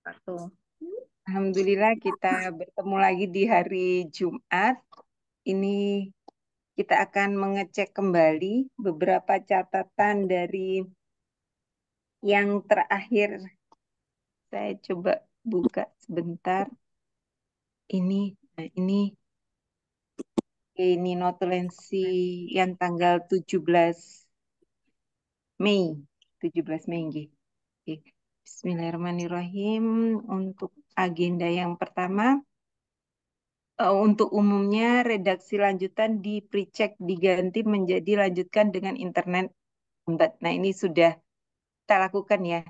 Satu. Alhamdulillah kita bertemu lagi di hari Jumat. Ini kita akan mengecek kembali beberapa catatan dari yang terakhir. Saya coba buka sebentar. Ini notulensi yang tanggal 17 Mei. 17 Mei. Nggih. Oke. Bismillahirrahmanirrahim. Untuk agenda yang pertama, untuk umumnya redaksi lanjutan di pre-check diganti menjadi lanjutkan dengan internet lambat. Nah, ini sudah kita lakukan ya.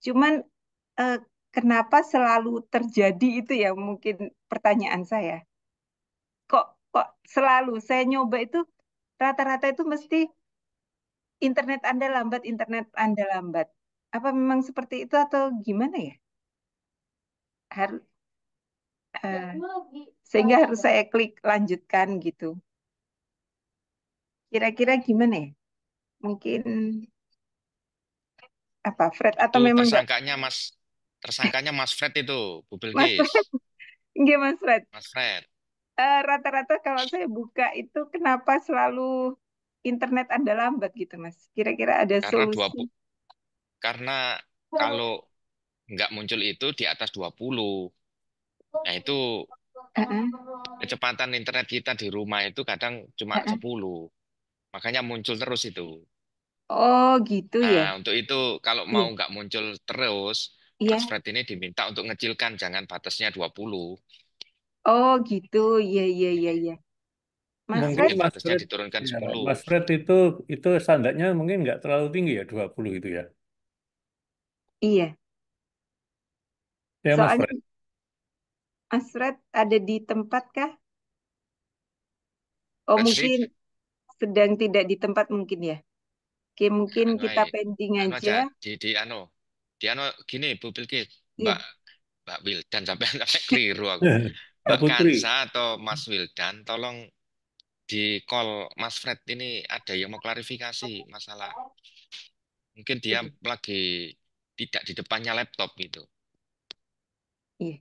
Cuman eh, kenapa selalu terjadi itu ya mungkin pertanyaan saya. Kok selalu saya nyoba itu rata-rata itu mesti internet Anda lambat. Apa memang seperti itu atau gimana ya? Harus sehingga harus saya klik lanjutkan gitu. Kira-kira gimana ya? Mungkin apa Fred atau Itu memang enggak tersangkanya Mas Fred itu, Bu Mas Bilkis. Fred? Enggak Mas Fred. Mas Fred. Rata-rata kalau saya buka itu kenapa selalu internet Anda lambat gitu Mas? Kira-kira ada Karena solusi? karena kalau nggak muncul itu di atas 20. Nah, itu Heeh, kecepatan internet kita di rumah itu kadang cuma heeh. 10. Makanya muncul terus itu. Oh gitu ya? Nah, untuk itu kalau mau Iya, nggak muncul terus, Mas iya. Fred ini diminta untuk ngecilkan, jangan batasnya 20. Oh gitu, iya iya iya iya. Mas Jadi Fred, Mungkin Mas batasnya Fred, diturunkan ya, 10. Mas Fred itu standarnya mungkin nggak terlalu tinggi ya 20 itu ya. iya. Ya Mas Soalnya Fred. Mas Fred ada di tempat kah? Oh Jadi, mungkin sedang tidak di tempat mungkin ya. Oke, mungkin anu kita aja, pending anu aja. aja di anu gini Bu Bilkis, Mbak Iya, Mbak Wildan sampai sampai keliru aku. Mbak Mbak Kansa Putri. atau Mas Wildan, tolong di call Mas Fred ini ada yang mau klarifikasi masalah. Mungkin dia lagi tidak di depannya laptop gitu. iya,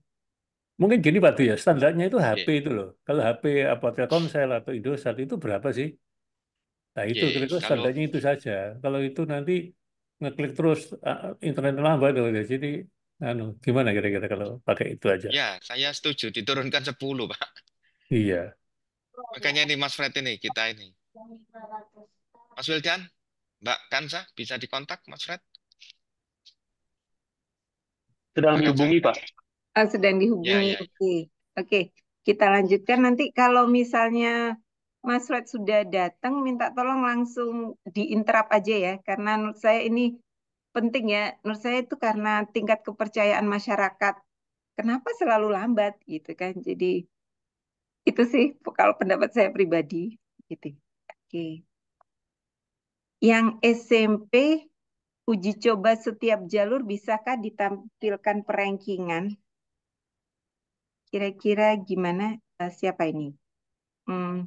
Mungkin gini Pak Duh ya, standarnya itu HP Oke, itu loh. Kalau HP apa Telkomsel atau Indosat itu berapa sih? Nah itu oke. kira-kira Kalau standarnya itu saja. Kalau itu nanti ngeklik terus internet lambat loh. Jadi anu, gimana kira-kira kalau pakai itu aja? ya saya setuju diturunkan 10 Pak. Iya. Makanya ini Mas Fred ini kita ini. Mas Wildan, Mbak Kansa bisa dikontak Mas Fred? Sedang Mbak Kansa? dihubungi, Pak. sedang Ya, dihubungi. ya. Oke, oke. Kita lanjutkan nanti kalau misalnya Mas Fred sudah datang, minta tolong langsung diinterap aja ya, karena menurut saya ini penting ya. Menurut saya itu karena tingkat kepercayaan masyarakat. Kenapa selalu lambat gitu kan? Jadi itu sih kalau pendapat saya pribadi gitu. Oke. Yang SMP uji coba setiap jalur bisakah ditampilkan perankingan? Kira-kira gimana? Siapa ini? Hmm,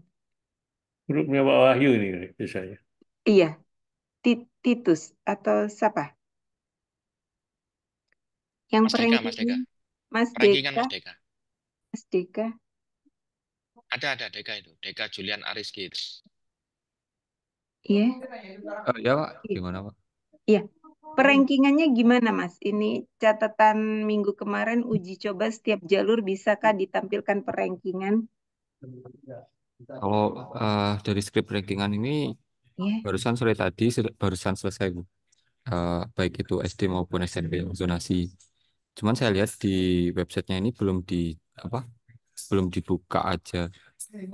Grupnya Pak Wahyu ini biasanya. iya, Titus atau siapa? Yang Mas Deka, Mas perankingan Deka. Mas Rankingan Deka, Mas Deka. Mas Deka. Ada Deka itu. Deka Julian Ariski itu. Iya, Ya, Pak. iya, Gimana, Pak? iya. Perankingannya gimana, Mas? Ini catatan minggu kemarin uji coba setiap jalur bisakah ditampilkan perankingan? Kalau dari skrip rankingan ini Iya. barusan sore tadi barusan selesai, Bu. Baik itu SD maupun SMP zonasi. Cuman saya lihat di websitenya ini apa belum dibuka aja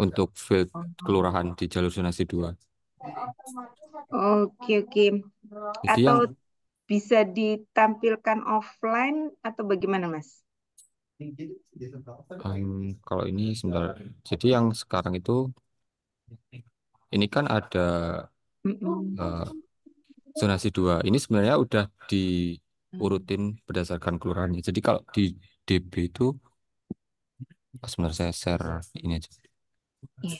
untuk field kelurahan di jalur zonasi 2. Oke, oke. Jadi Atau yang bisa ditampilkan offline atau bagaimana, Mas? kalau ini sebentar. Jadi yang sekarang itu ini kan ada Mm-mm. eh, zonasi 2. Ini sebenarnya udah diurutin berdasarkan kelurahannya. Jadi kalau di DB itu sebentar saya share ini aja. Iya.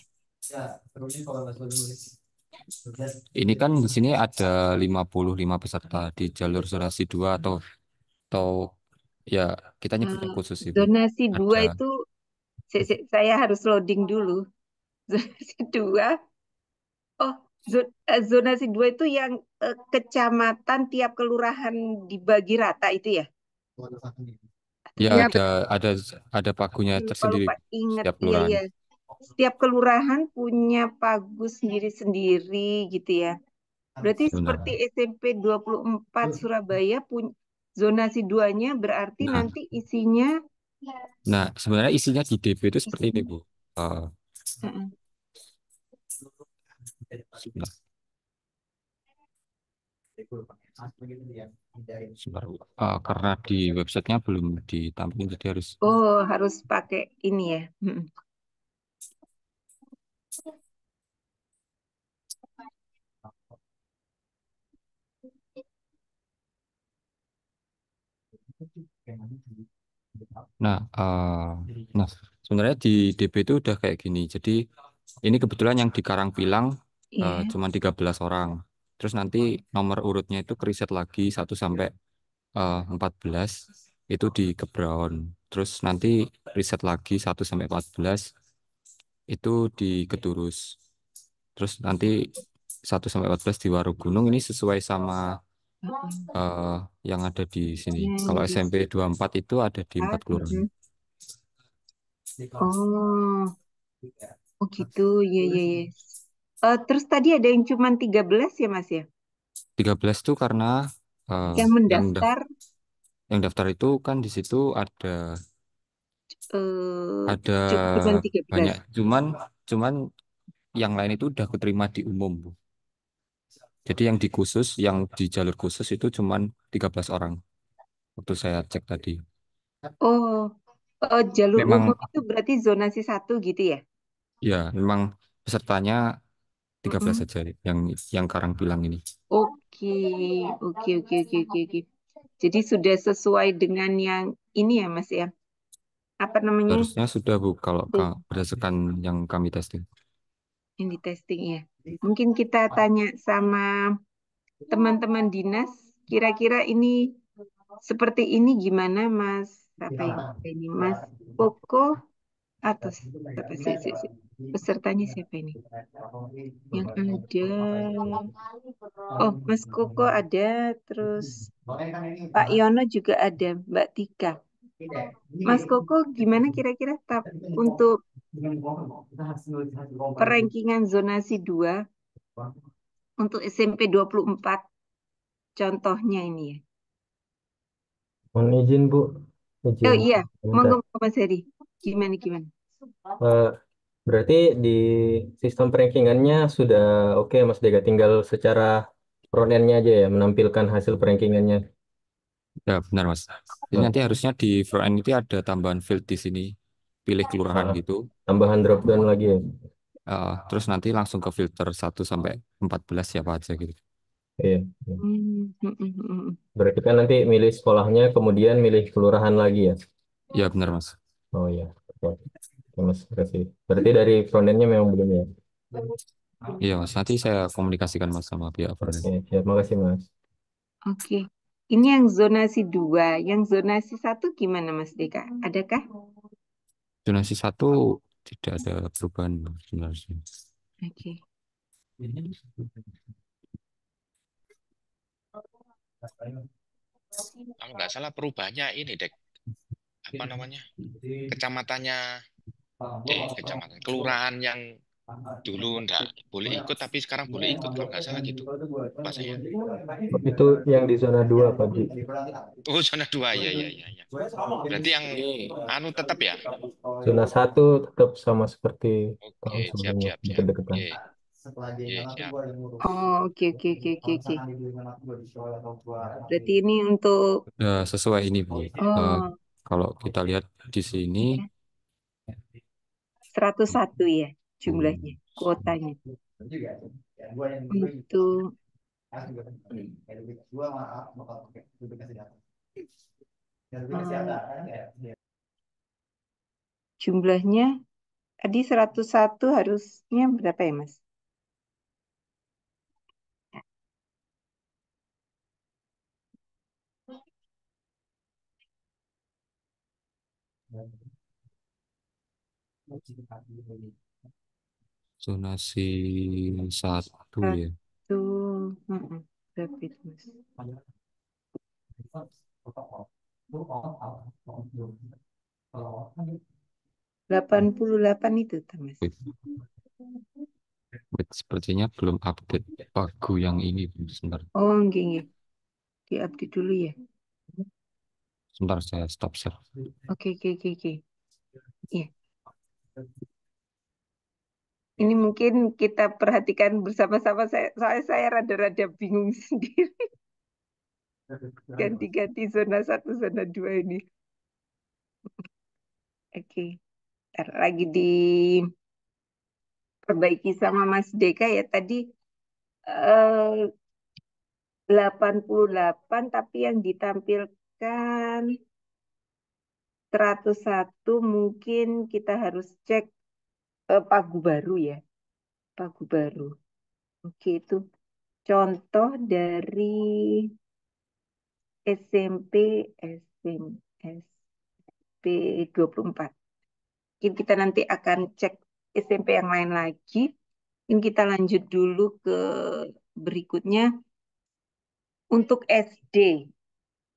Ini kan di sini ada 55 peserta di jalur zonasi 2 atau ya kita nyebutnya khusus Ibu. Zonasi 2 Ada itu saya harus loading dulu. Zonasi 2. Oh, zonasi 2 itu yang kecamatan tiap kelurahan dibagi rata itu ya? ya Gimana? ada pagunya Lupa tersendiri lupa ingat. setiap Iya kelurahan. iya. Setiap kelurahan punya pagus sendiri-sendiri gitu ya. Berarti Benar. seperti SMP 24 Surabaya punya zonasi 2-nya berarti Nah, nanti isinya nah sebenarnya isinya di DP itu seperti ini isinya. Bu. Eh, Heeh. sebentar, sebentar, Bu. Karena di websitenya belum ditampilkan jadi harus Oh, harus pakai ini ya. Heeh. nah nah sebenarnya di DP itu udah kayak gini. Jadi ini kebetulan yang di Karangpilang Iya. cuma 13 orang. Terus nanti nomor urutnya itu keriset lagi 1 sampai 14 itu di Kebraon. Terus nanti riset lagi 1 sampai 14 itu di Kedurus. Terus nanti 1 sampai 14 di Warugunung ini sesuai sama Heeh. eh, yang ada di sini. Yang Kalau di SMP 24 itu ada di 4 kelurahan. heeh. Oh, oh gitu. Iya iya iya. Terus tadi ada yang cuma 13 ya Mas ya? 13 itu karena eh, Yang yang mendaftar yang daftar itu kan di situ eh ada cuma 13. banyak. Cuman yang lain itu udah keterima di umum, Bu. Jadi yang di khusus, yang di jalur khusus itu cuman 13 orang waktu saya cek tadi. Oh, jalur umum Memang itu berarti zonasi 1 gitu ya? ya, memang pesertanya 13 Mm-mm. saja yang Karang bilang ini. Oke, oke, oke, oke, oke, oke. Jadi sudah sesuai dengan yang ini ya Mas ya? Apa namanya? Harusnya sudah Bu kalau Tuh, berdasarkan yang kami testing. yang di testing ya. Mungkin kita tanya sama teman-teman dinas, kira-kira ini seperti ini gimana Mas? Apa yang ini Mas Koko atau siapa sih? Pesertanya siapa ini? Yang ada, oh Mas Koko ada, terus Pak Yono juga ada, Mbak Tika. Mas Koko gimana kira-kira untuk perankingan zonasi 2 untuk SMP 24 contohnya ini ya? Mohon izin Bu, Oh izin iya, komentar. monggo Mas Heri. Gimana gimana? Eh, Berarti di sistem perankingannya sudah oke Mas Dega, tinggal secara front end-nya aja ya, menampilkan hasil perankingannya. Ya benar Mas. Jadi Oh, nanti harusnya di front end itu ada tambahan field di sini, pilih kelurahan ah, gitu. tambahan drop down lagi ya. Terus nanti langsung ke filter 1 sampai 14 siapa aja gitu. Iya. Iya. Hmm, hmm, hmm, hmm, hmm. Berarti kan nanti milih sekolahnya, kemudian milih kelurahan lagi ya. Ya benar Mas. Oh iya. Oke. Oke, Mas, kasih. Berarti dari front end-nya memang belum ya. Iya Mas. Nanti saya komunikasikan Mas sama pihak front end. Oke, siap. Makasih Mas. Oke. Ini yang zonasi 2, yang zonasi 1 gimana Mas Deka? Adakah? Zonasi 1 tidak ada perubahan sebenarnya. Oke. Kalau nggak salah perubahannya ini, Dek. Apa namanya? Kecamatannya, kecamatan. Kelurahan yang dulu nggak boleh ikut, tapi sekarang boleh ikut. Kalau nggak salah gitu. Lupa saya. Itu yang di zona 2 Pak Ji. Oh, zona 2. Ya, ya, ya, ya. Berarti yang Ini anu tetap ya? Zona 1 tetap sama seperti Oke, tahun siap, sebelumnya, siap, siap. deket-deketan. Ye, ye, siap. Oh, oke, oke, oke, oke, oke. Berarti ini untuk, sudah sesuai ini Bu. oh, Kalau kita lihat di sini, iya, 101 ya jumlahnya, kuotanya. Untuk jumlahnya tadi 101 harusnya berapa ya Mas? Zonasi 1 ya. Satu. Berapa itu, Mas? 88 itu, Mas. Sepertinya belum update pagu yang ini. Sebentar, Oh, nggih. Diupdate dulu ya. sebentar saya stop share. Oke. Iya. Ini mungkin kita perhatikan bersama-sama. Soalnya saya rada-rada bingung sendiri. Ganti-ganti zona 1, zona 2 ini. Oke. Ntar lagi diperbaiki sama Mas Deka ya. Tadi 88, tapi yang ditampilkan 101, mungkin kita harus cek pagu baru ya. Pagu baru. Oke, itu contoh dari SMP SMP 24. Mungkin kita nanti akan cek SMP yang lain lagi. Mungkin kita lanjut dulu ke berikutnya. Untuk SD,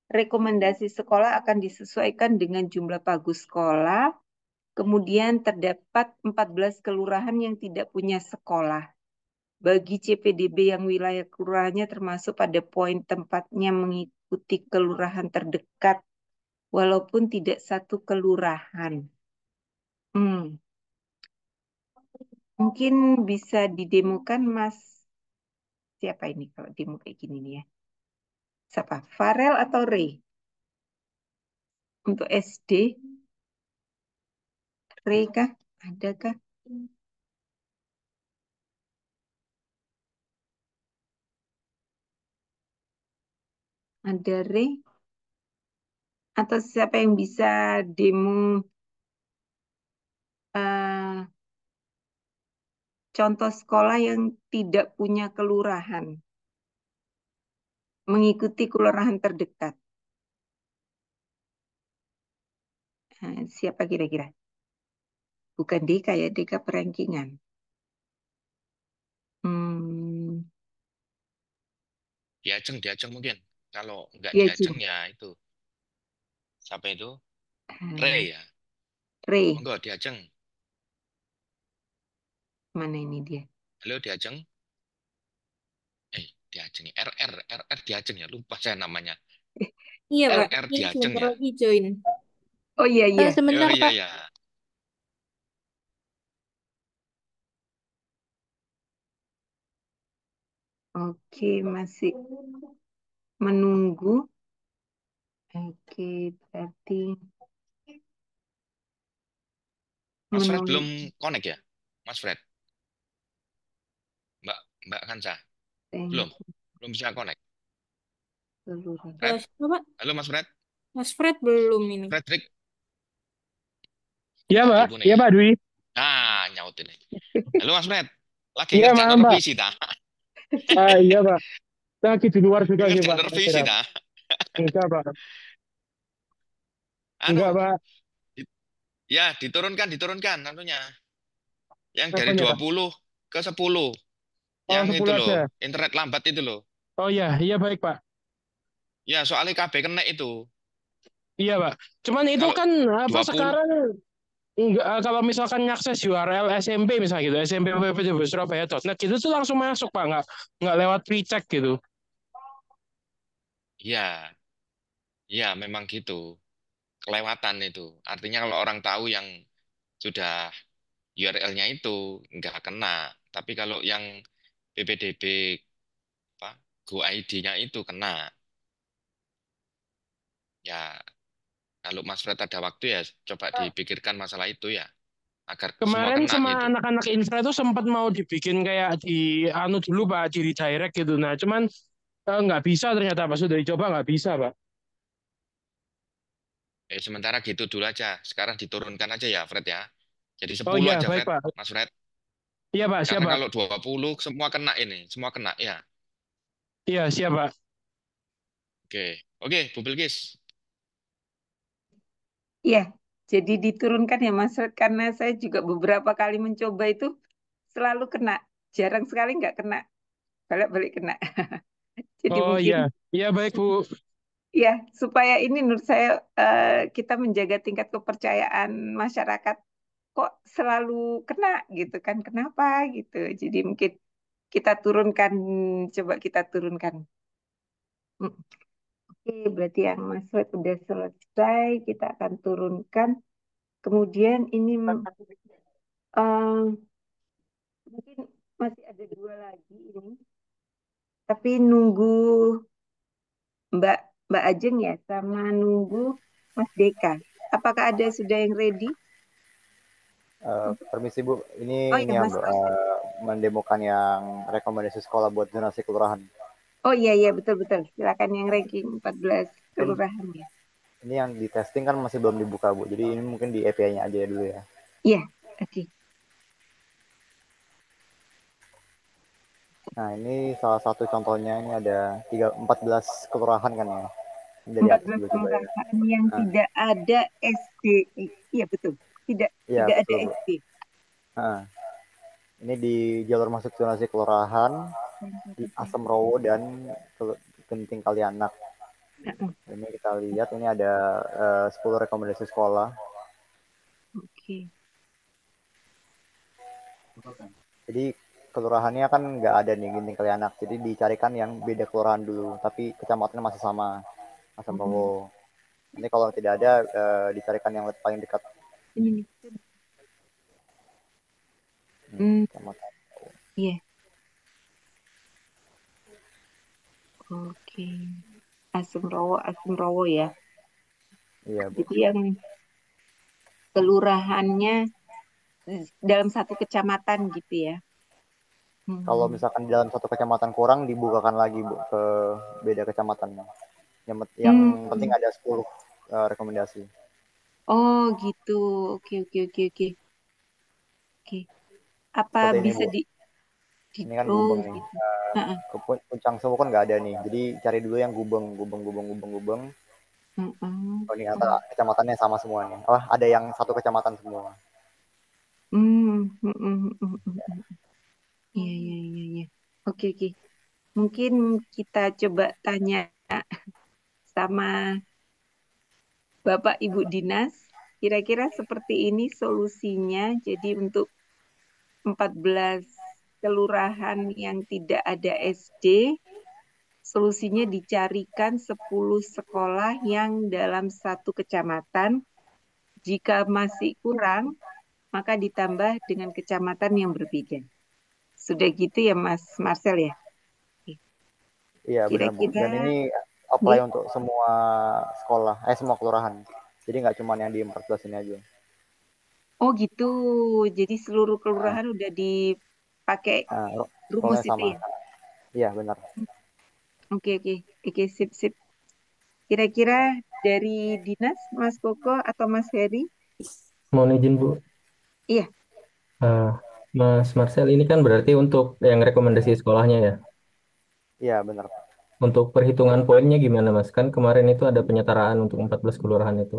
rekomendasi sekolah akan disesuaikan dengan jumlah pagu sekolah. Kemudian terdapat 14 kelurahan yang tidak punya sekolah. Bagi CPDB yang wilayah kelurahannya termasuk pada poin tempatnya mengikuti kelurahan terdekat, walaupun tidak satu kelurahan. Mungkin bisa didemokan Mas. Siapa ini kalau demo kayak gini nih ya? Siapa? Farel atau Ray? Untuk SD, Ray kah? Adakah? Ada Ray? Atau siapa yang bisa demo contoh sekolah yang tidak punya kelurahan, mengikuti kelurahan terdekat? Siapa kira-kira? Bukan Deka ya, Deka perankingan. Diajeng mungkin. Kalau nggak Iya, diajeng ya itu. Siapa itu? Ray ya. Ray, Enggak, diajeng. mana ini dia? Halo, diajeng. Diajeng. RR diajeng ya. Lupa saya namanya. Iya, Pak. RR Ini diajeng sebentar ya. lagi join. Oh iya. Sebentar, Oh iya Pak. ya. Oke, masih menunggu. Oke, berarti Mas Fred menunggu. belum connect ya? Mas Fred. Mbak Kansa. Belum. Belum bisa connect. Fred. Siapa, Pak? Halo Mas Fred. Mas Fred belum ini. Fredrik. Iya, Pak. Ibu nih Iya, ya. Pak Dwi. Nah, nyaut ini. Halo Mas Fred. Lagi Iya, ngerjain maaf, Pak. revisi dah. Iya, Pak. Lagi di luar juga sih, Ngerjain Pak. revisi dah. Enggak, Pak. Anu, Enggak, Pak. ya diturunkan anunya. Yang dari Apanya? 20 ke 10. Oh, Yang itu 10 loh, aja. internet lambat itu loh. Oh iya, iya baik, Pak. Ya, soalnya KB kena itu. Iya, Pak. Cuman itu Kalau kan apa 20, sekarang enggak kalau misalkan ngakses URL SMP misalnya gitu, SMP Surabaya.net gitu tuh langsung masuk, Pak. Enggak lewat pre-check gitu. ya, ya memang gitu. Kelewatan itu. Artinya kalau orang tahu yang sudah URL-nya itu nggak kena. Tapi kalau yang PPDB apa, Go ID-nya itu kena. Ya, kalau Mas Fred ada waktu ya coba dipikirkan masalah itu ya, agar semua Kemarin kena sama gitu. anak-anak infra itu sempat mau dibikin kayak di anu dulu, Pak, di redirect gitu. Nah, cuman nggak bisa ternyata pas sudah dicoba nggak bisa, Pak. Sementara gitu dulu aja. Sekarang diturunkan aja ya, Fred ya. Jadi Oh 10 iya, aja, baik, Fred. Pak. Mas Fred. Iya, Pak, siap, Karena Pak. kalau 20 semua kena ini. Semua kena ya. Iya, siap, Pak. Oke. Oke, Bu Bilkis. Iya, Jadi diturunkan ya Mas Fred, karena saya juga beberapa kali mencoba itu selalu kena. Jarang sekali nggak kena. Balik-balik kena. Jadi Oh mungkin iya, iya baik Bu. ya supaya ini menurut saya kita menjaga tingkat kepercayaan masyarakat kok selalu kena gitu kan. Kenapa gitu. Jadi mungkin kita turunkan, coba kita turunkan. Mm. Oke, berarti yang Mas Fred udah selesai, kita akan turunkan. Kemudian ini eh, mungkin masih ada dua lagi ini, tapi nunggu Mbak Mbak Ajeng ya, sama nunggu Mas Deka. Apakah ada sudah yang ready? Permisi Bu, Oh ini ya ya Mas Bu, Mas. mendemokan yang rekomendasi sekolah buat zonasi kelurahan. Oh iya iya betul betul. Silakan yang ranking 14 Mungkin kelurahan ya. ini yang di testing kan masih belum dibuka Bu, jadi ini mungkin di API-nya aja dulu ya. Iya, oke. Nah ini salah satu contohnya, ini ada 14 kelurahan kan ya, dari atas 14 dulu coba ya. kelurahan yang Nah, tidak ada SD. Iya betul. Tidak iya tidak ada betul Bu. SD. Nah, ini di jalur masuk zonasi kelurahan di Asem Rowo dan Genting Kalianak. Ini kita lihat ini ada 10 rekomendasi sekolah. Oke. Jadi kelurahannya kan nggak ada nih Ginting Kalianak, jadi dicarikan yang beda kelurahan dulu, tapi kecamatannya masih sama, Asam Rowo. Nanti kalau tidak ada, dicarikan yang paling dekat. Ini nih. Kecamatan. Iya. Oke. Asem Rowo ya. Iya Bu. Jadi yang kelurahannya dalam satu kecamatan gitu ya. Kalau Hmm. misalkan di dalam satu kecamatan kurang, dibukakan lagi Bu ke beda kecamatan. Yang penting ada 10 rekomendasi. Oh gitu. Oke oke oke oke. Oke. Apa Seperti ini bisa Bu. di Ini kan oh Gubeng nih. gitu. Heeh. Ke Puncang Sowo kan nggak ada nih. Jadi cari dulu yang Gubeng, Gubeng. Heeh. Oh ini kecamatannya sama semua nih. Oh ada yang satu kecamatan semua. Iya iya iya iya. Oke oke. Mungkin kita coba tanya sama Bapak Ibu Dinas. Kira-kira seperti ini solusinya. Jadi untuk 14 kelurahan yang tidak ada SD, solusinya dicarikan 10 sekolah yang dalam satu kecamatan. Jika masih kurang, maka ditambah dengan kecamatan yang berbeda. Sudah gitu ya Mas Marcel ya? Iya benar Bu. Kira-kira, Dan ini apply nggih. untuk semua sekolah, semua kelurahan. Jadi nggak cuma yang di 14 ini aja. Oh gitu. Jadi seluruh Nah, kelurahan udah dipakai nah, rumus rule itu sama. ya? Iya benar. Oke oke. Oke sip sip. Kira-kira dari dinas Mas Koko atau Mas Heri? Mohon izin Bu. Iya. Eh, Mas Marcel ini kan berarti untuk yang rekomendasi sekolahnya ya. Iya benar. Untuk perhitungan poinnya gimana Mas? Kan kemarin itu ada penyetaraan untuk 14 kelurahan itu.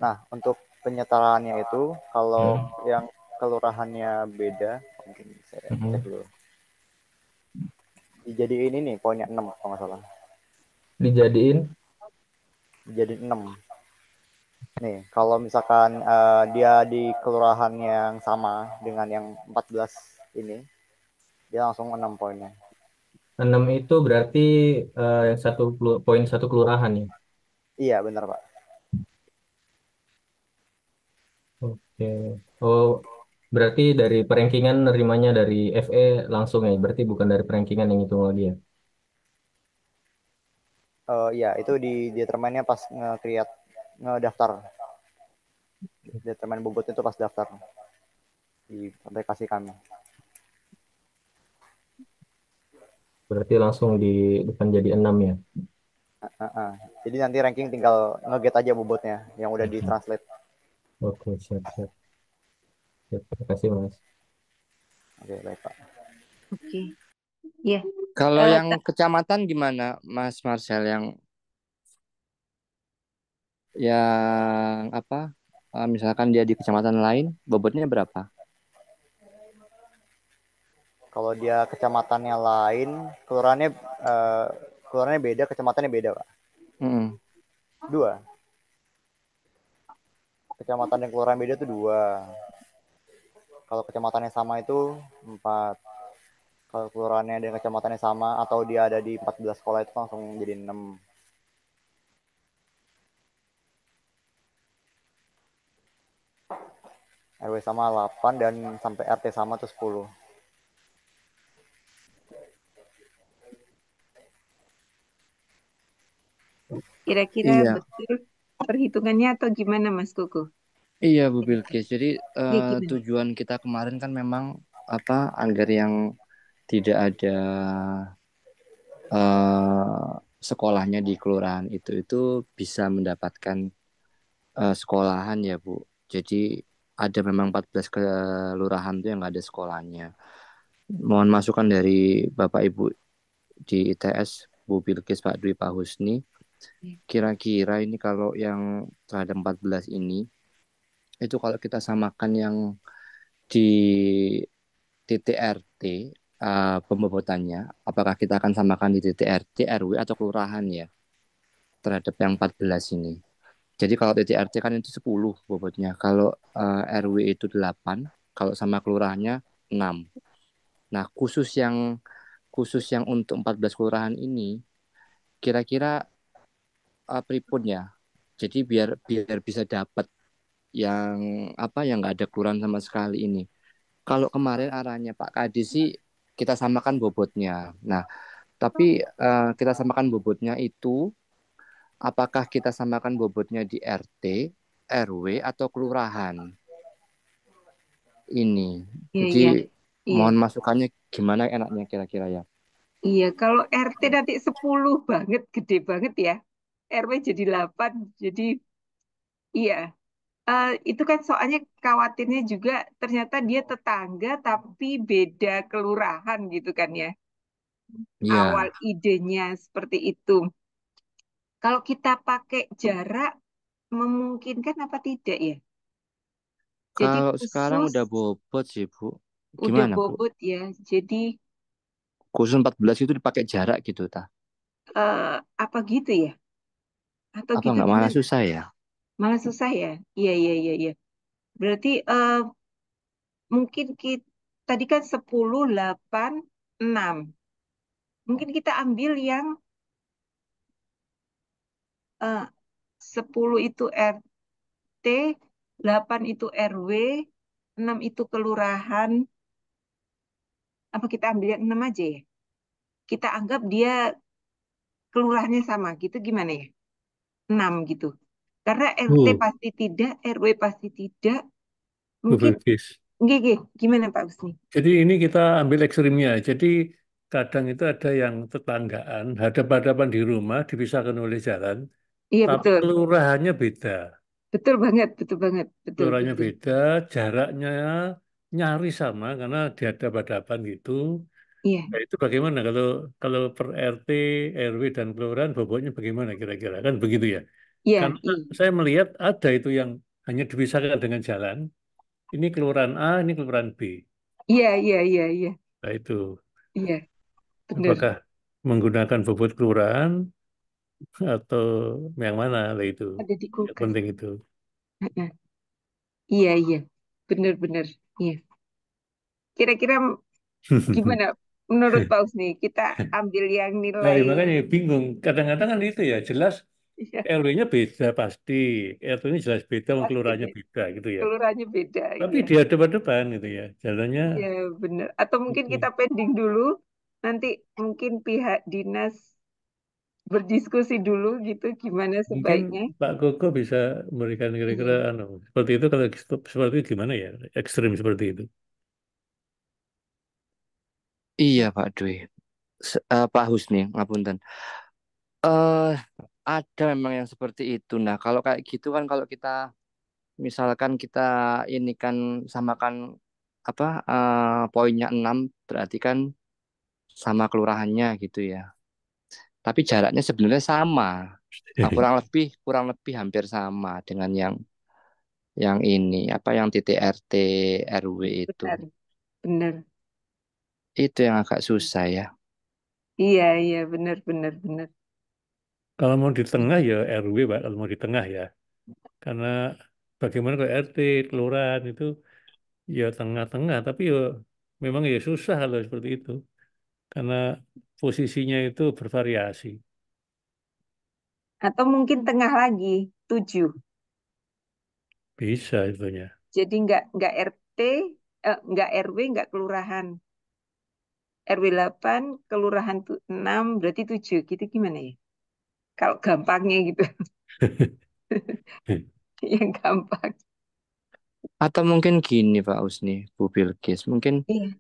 Nah untuk penyetaraannya itu kalau Hmm. yang kelurahannya beda, mungkin saya cek Hmm. dulu. Dijadiin ini poinnya 6 kalau nggak salah. Dijadiin Dijadiin 6. Nih, kalau misalkan dia di kelurahan yang sama dengan yang 14 ini, dia langsung 6 poinnya. 6 itu berarti yang poin satu kelurahan ya. Iya, benar Pak. Oke. Oh, berarti dari perankingan nerimanya dari FE langsung ya. Berarti bukan dari perankingan yang hitung lagi ya. Iya, itu di determinnya pas nge-create, ngedaftar. Determine bobotnya itu pas daftar di aplikasi kami. Berarti langsung bukan jadi 6 ya. Jadi nanti ranking tinggal nge-get aja bobotnya yang udah Mhm. di-translate. Oke, siap, siap. Siap, terima kasih Mas. Oke, baik Pak. Oke. Ya. Kalau yang kecamatan gimana, Mas Marcel? Yang apa? misalkan dia di kecamatan lain, bobotnya berapa? Kalau dia kecamatannya lain, kelurahannya kelurahannya beda, kecamatannya beda, Pak. Mm-mm. 2. Kecamatan dan kelurahan beda tuh 2. Kalau kecamatannya sama itu 4. Kalau kelurahannya dan kecamatannya sama atau dia ada di 14 sekolah itu langsung jadi 6. RW sama 8 dan sampai RT sama tuh 10. Kira-kira Iya, betul perhitungannya atau gimana Mas Koko? iya Bu Bilkis. Jadi Iya gimana? tujuan kita kemarin kan memang apa agar yang tidak ada eh, sekolahnya di kelurahan itu bisa mendapatkan sekolahan ya Bu. Jadi ada memang 14 kelurahan tuh yang nggak ada sekolahnya. Mohon masukan dari Bapak Ibu di ITS, Bu Bilkis, Pak Dwi, Pak Husni. Iya. Kira-kira ini kalau yang terhadap 14 ini, itu kalau kita samakan yang di titik RT, pembobotannya, apakah kita akan samakan di titik RT, RW, atau kelurahan ya, terhadap yang 14 ini. Jadi kalau titik RT kan itu 10 bobotnya, kalau RW itu 8, kalau sama kelurahannya 6. Nah, khusus yang untuk 14 kelurahan ini, kira-kira pripun ya. Jadi biar biar bisa dapat yang yang nggak ada kelurahan sama sekali ini. Kalau kemarin arahnya Pak Kadi sih kita samakan bobotnya. Nah, tapi kita samakan bobotnya itu apakah kita samakan bobotnya di RT, RW, atau kelurahan ini. Iya, Jadi iya. Iya. mohon masukannya gimana enaknya kira-kira ya. Iya, kalau RT nanti 10 banget, gede banget ya. RW jadi 8, jadi iya. Itu kan soalnya khawatirnya juga ternyata dia tetangga tapi beda kelurahan gitu kan ya. Awal Iya, idenya seperti itu. Kalau kita pakai jarak, memungkinkan apa tidak ya? Jadi kalau sekarang khusus udah bobot sih Bu. udah Gimana Bu? bobot ya. Jadi Khusus 14 itu dipakai jarak gitu ta. apa gitu ya? Atau Apa gitu nggak malah gimana? susah ya? Malah susah ya? Iya, iya, iya, iya. Berarti mungkin kita, tadi kan 10, 8, 6. Mungkin kita ambil yang eh, 10 itu RT, 8 itu RW, 6 itu kelurahan. Apa kita ambil yang 6 aja ya? Kita anggap dia kelurahannya sama gitu gimana ya? 6 gitu. Karena RT Bu, pasti tidak, RW pasti tidak. Bu Mungkin Bilkis. gini, gimana Pak Usni? Jadi ini kita ambil ekstrimnya. Jadi kadang itu ada yang tetanggaan, hadap-hadapan di rumah, dipisahkan oleh jalan, Iya tapi betul. kelurahannya beda. Betul banget, betul banget. Betul, Kelurahannya betul. beda, jaraknya nyaris sama karena dihadap-hadapan gitu. Iya, Nah, itu bagaimana kalau kalau per RT, RW dan kelurahan bobotnya bagaimana kira-kira? Kan begitu ya. iya, Karena iya. saya melihat ada itu yang hanya dipisahkan dengan jalan. Ini kelurahan A, ini kelurahan B. Iya, iya, iya, iya. Nah, itu Iya, benar. apakah menggunakan bobot kelurahan atau yang mana? Nah, itu Ada di yang kulkas. penting itu. Heeh. Iya, iya. Benar-benar. Iya. Kira-kira gimana menurut Pak Usni? Kita ambil yang Nah, nilai ya makanya bingung. Kadang-kadang kan itu ya jelas iya, RW-nya beda pasti, RT-nya jelas beda, wong pasti kelurahannya beda. beda gitu ya. Kelurahannya beda. Tapi Iya. di depan gitu ya, jalannya Iya, benar. Atau mungkin itu. kita pending dulu. Nanti mungkin pihak dinas berdiskusi dulu gitu gimana Mungkin sebaiknya. Pak Koko bisa memberikan kira-kira Iya. seperti itu kalau seperti itu gimana ya, ekstrim seperti itu. Iya Pak Dwi. Pak Husni, ngapunten. Eh ada memang yang seperti itu. Nah, kalau kayak gitu kan kalau kita misalkan kita ini kan samakan poinnya 6 berarti kan sama kelurahannya gitu ya. Tapi jaraknya sebenarnya sama. Kurang lebih hampir sama dengan yang yang ini apa yang titik RT RW itu. Benar, benar. Itu yang agak susah ya. Iya, iya, benar, benar, benar. Kalau mau di tengah ya RW, Pak, kalau mau di tengah ya. Karena bagaimana kalau RT, kelurahan itu ya tengah-tengah, tapi ya memang ya susah kalau seperti itu. Karena posisinya itu bervariasi. Atau mungkin tengah lagi, 7. Bisa itunya. Jadi nggak RT, nggak RW, nggak kelurahan. RW 8, kelurahan 6, berarti 7. Gitu gimana ya? Kalau gampangnya gitu. Yang gampang. Atau mungkin gini Pak Usni, Bu Bilkis, mungkin Iya,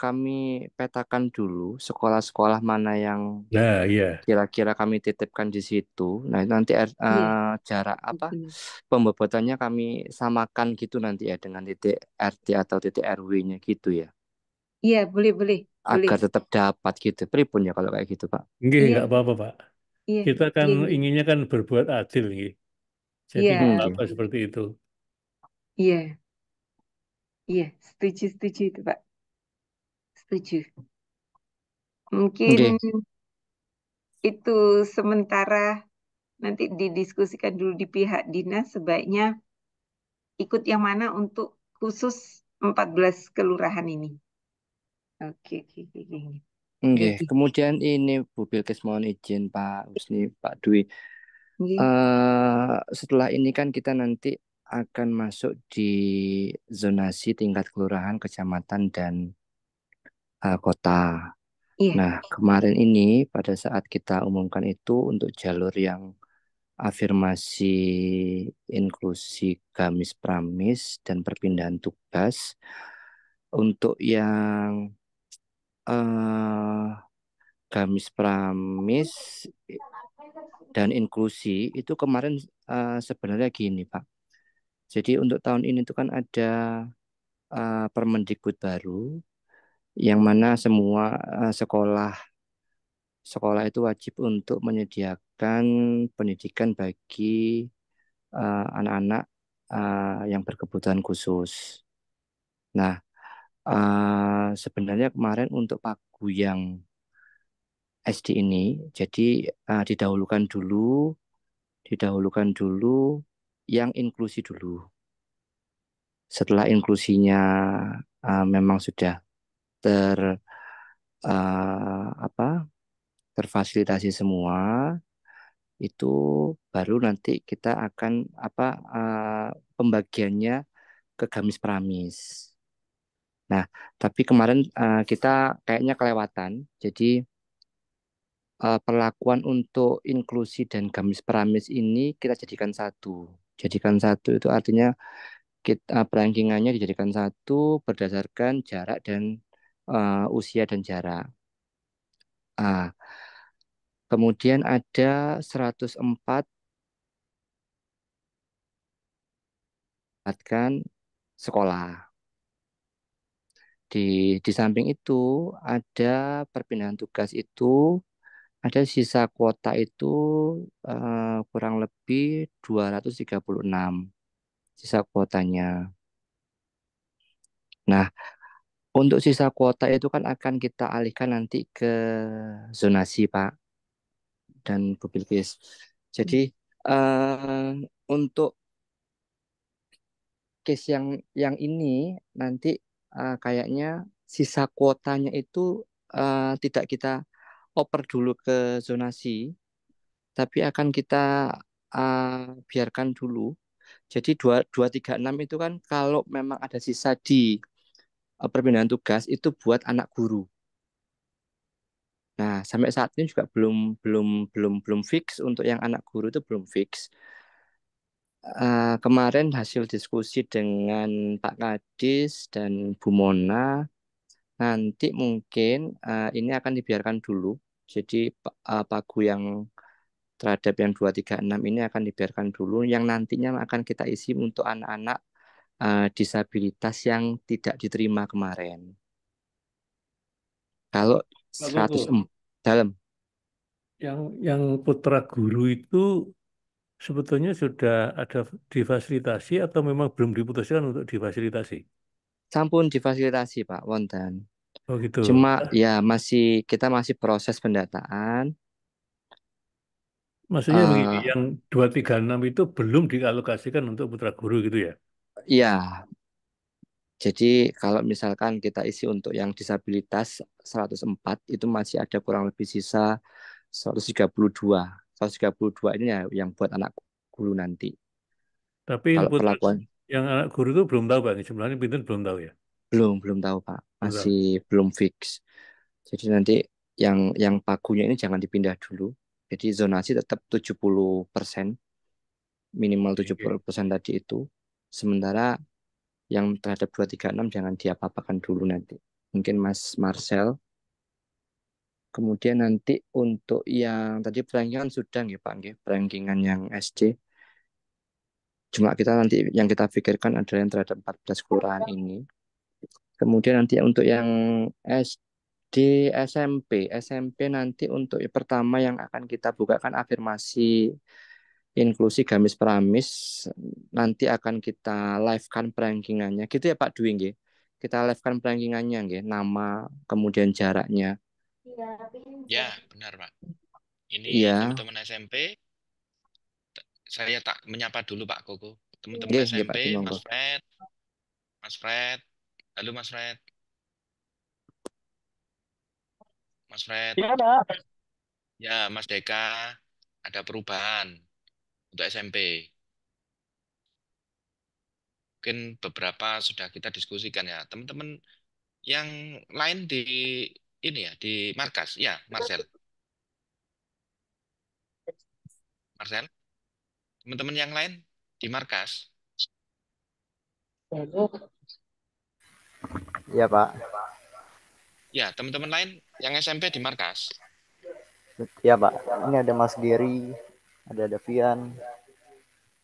kami petakan dulu sekolah-sekolah mana yang Nah, iya. kira-kira kami titipkan di situ. Nah, nanti iya, jarak apa betul. pembobotannya kami samakan gitu nanti ya dengan titik RT atau titik RW-nya gitu ya. Iya, boleh, boleh, boleh. Agar tetap dapat gitu. Pripun ya kalau kayak gitu, Pak. Iya, Nggak apa-apa, Pak. iya, Kita kan iya, iya. inginnya kan berbuat adil, nggih. Jadi Iya, nggak Nggih. apa seperti itu. iya, iya. Setuju, setuju itu, Pak. Setuju. Mungkin Nggih. itu sementara nanti didiskusikan dulu di pihak dinas sebaiknya ikut yang mana untuk khusus 14 kelurahan ini. Oke, oke, oke, oke. Nggih. Jadi, Kemudian ini Bu Bilkis mohon izin Pak Usni, Pak Dwi. oke. Setelah ini kan kita nanti akan masuk di zonasi tingkat kelurahan, kecamatan, dan kota. Iya, Nah, kemarin ini pada saat kita umumkan itu untuk jalur yang afirmasi inklusi gamis pramis dan perpindahan tugas untuk yang eh, gamis pramis dan inklusi itu kemarin sebenarnya gini Pak. Jadi untuk tahun ini itu kan ada Permendikbud baru yang mana semua sekolah sekolah itu wajib untuk menyediakan pendidikan bagi anak-anak yang berkebutuhan khusus. Nah, sebenarnya kemarin untuk pagu yang SD ini, jadi didahulukan dulu yang inklusi dulu. Setelah inklusinya memang sudah ter apa terfasilitasi semua, itu baru nanti kita akan pembagiannya ke gamis pramis. Nah, tapi kemarin kita kayaknya kelewatan. Jadi perlakuan untuk inklusi dan gamis pramis ini kita jadikan satu. Jadikan satu itu artinya kita perankingannya dijadikan satu berdasarkan jarak dan usia dan jarak. Ah, kemudian ada 104 kan sekolah. Di samping itu ada perpindahan tugas itu ada sisa kuota itu kurang lebih 236 sisa kuotanya. Nah, untuk sisa kuota itu kan akan kita alihkan nanti ke zonasi, Pak dan Bu Bilkis. Jadi untuk case yang ini nanti kayaknya sisa kuotanya itu tidak kita oper dulu ke zonasi, tapi akan kita biarkan dulu. Jadi 236 itu kan kalau memang ada sisa di perpindahan tugas itu buat anak guru. Nah, sampai saat ini juga belum belum belum fix untuk yang anak guru itu belum fix. Kemarin hasil diskusi dengan Pak Kadis dan Bu Mona, nanti mungkin ini akan dibiarkan dulu. Jadi pagu yang terhadap yang 236 ini akan dibiarkan dulu. Yang nantinya akan kita isi untuk anak-anak disabilitas yang tidak diterima kemarin. Kalau Pak 100 Koko, dalam yang putra guru itu sebetulnya sudah ada difasilitasi atau memang belum diputuskan untuk difasilitasi? Sampun difasilitasi Pak wonten. Oh gitu. Cuma ya kita masih proses pendataan. Maksudnya begini, eh yang 236 itu belum dialokasikan untuk putra guru gitu ya? ya, jadi kalau misalkan kita isi untuk yang disabilitas 104 itu masih ada kurang lebih sisa 132. 132 ini ya yang buat anak guru nanti. Tapi yang Kalau putra, perlakuan yang anak guru itu belum tahu Pak, jumlahnya pinter belum tahu ya? belum tahu Pak, Belum tahu. masih belum fix. Jadi nanti yang pagunya ini jangan dipindah dulu. Jadi zonasi tetap 70%, minimal Oke, oke. 70% tadi itu. Sementara yang terhadap 236 jangan diapa-apakan dulu nanti. Mungkin Mas Marcel. Kemudian nanti untuk yang tadi rankingan sudah nggih Pak nggih, rankingan yang SC. Cuma kita nanti yang kita pikirkan adalah yang terhadap 14 kelurahan ini. Kemudian nanti untuk yang SD, SMP nanti untuk yang pertama yang akan kita bukakan afirmasi inklusi Gamis Pramis, nanti akan kita live-kan rankingannya. Gitu ya Pak Dwi nggih. Kita live-kan rankingannya nggih, nama, kemudian jaraknya. Ya, benar, Pak. Ini Iya, teman-teman SMP, saya tak menyapa dulu Pak Koko. Teman-teman nggih Pak SMP, Dwi monggo. Mas Fred, halo Mas Fred, Mas Fred, Iya, Pak. ya Mas Deka, ada perubahan untuk SMP. Mungkin beberapa sudah kita diskusikan ya, teman-teman yang lain di ini ya, di markas, ya Marcel, teman-teman yang lain di markas, Iya, Pak. ya teman-teman lain yang SMP di markas. Iya, Pak. Ini ada Mas Giri, ada Davian.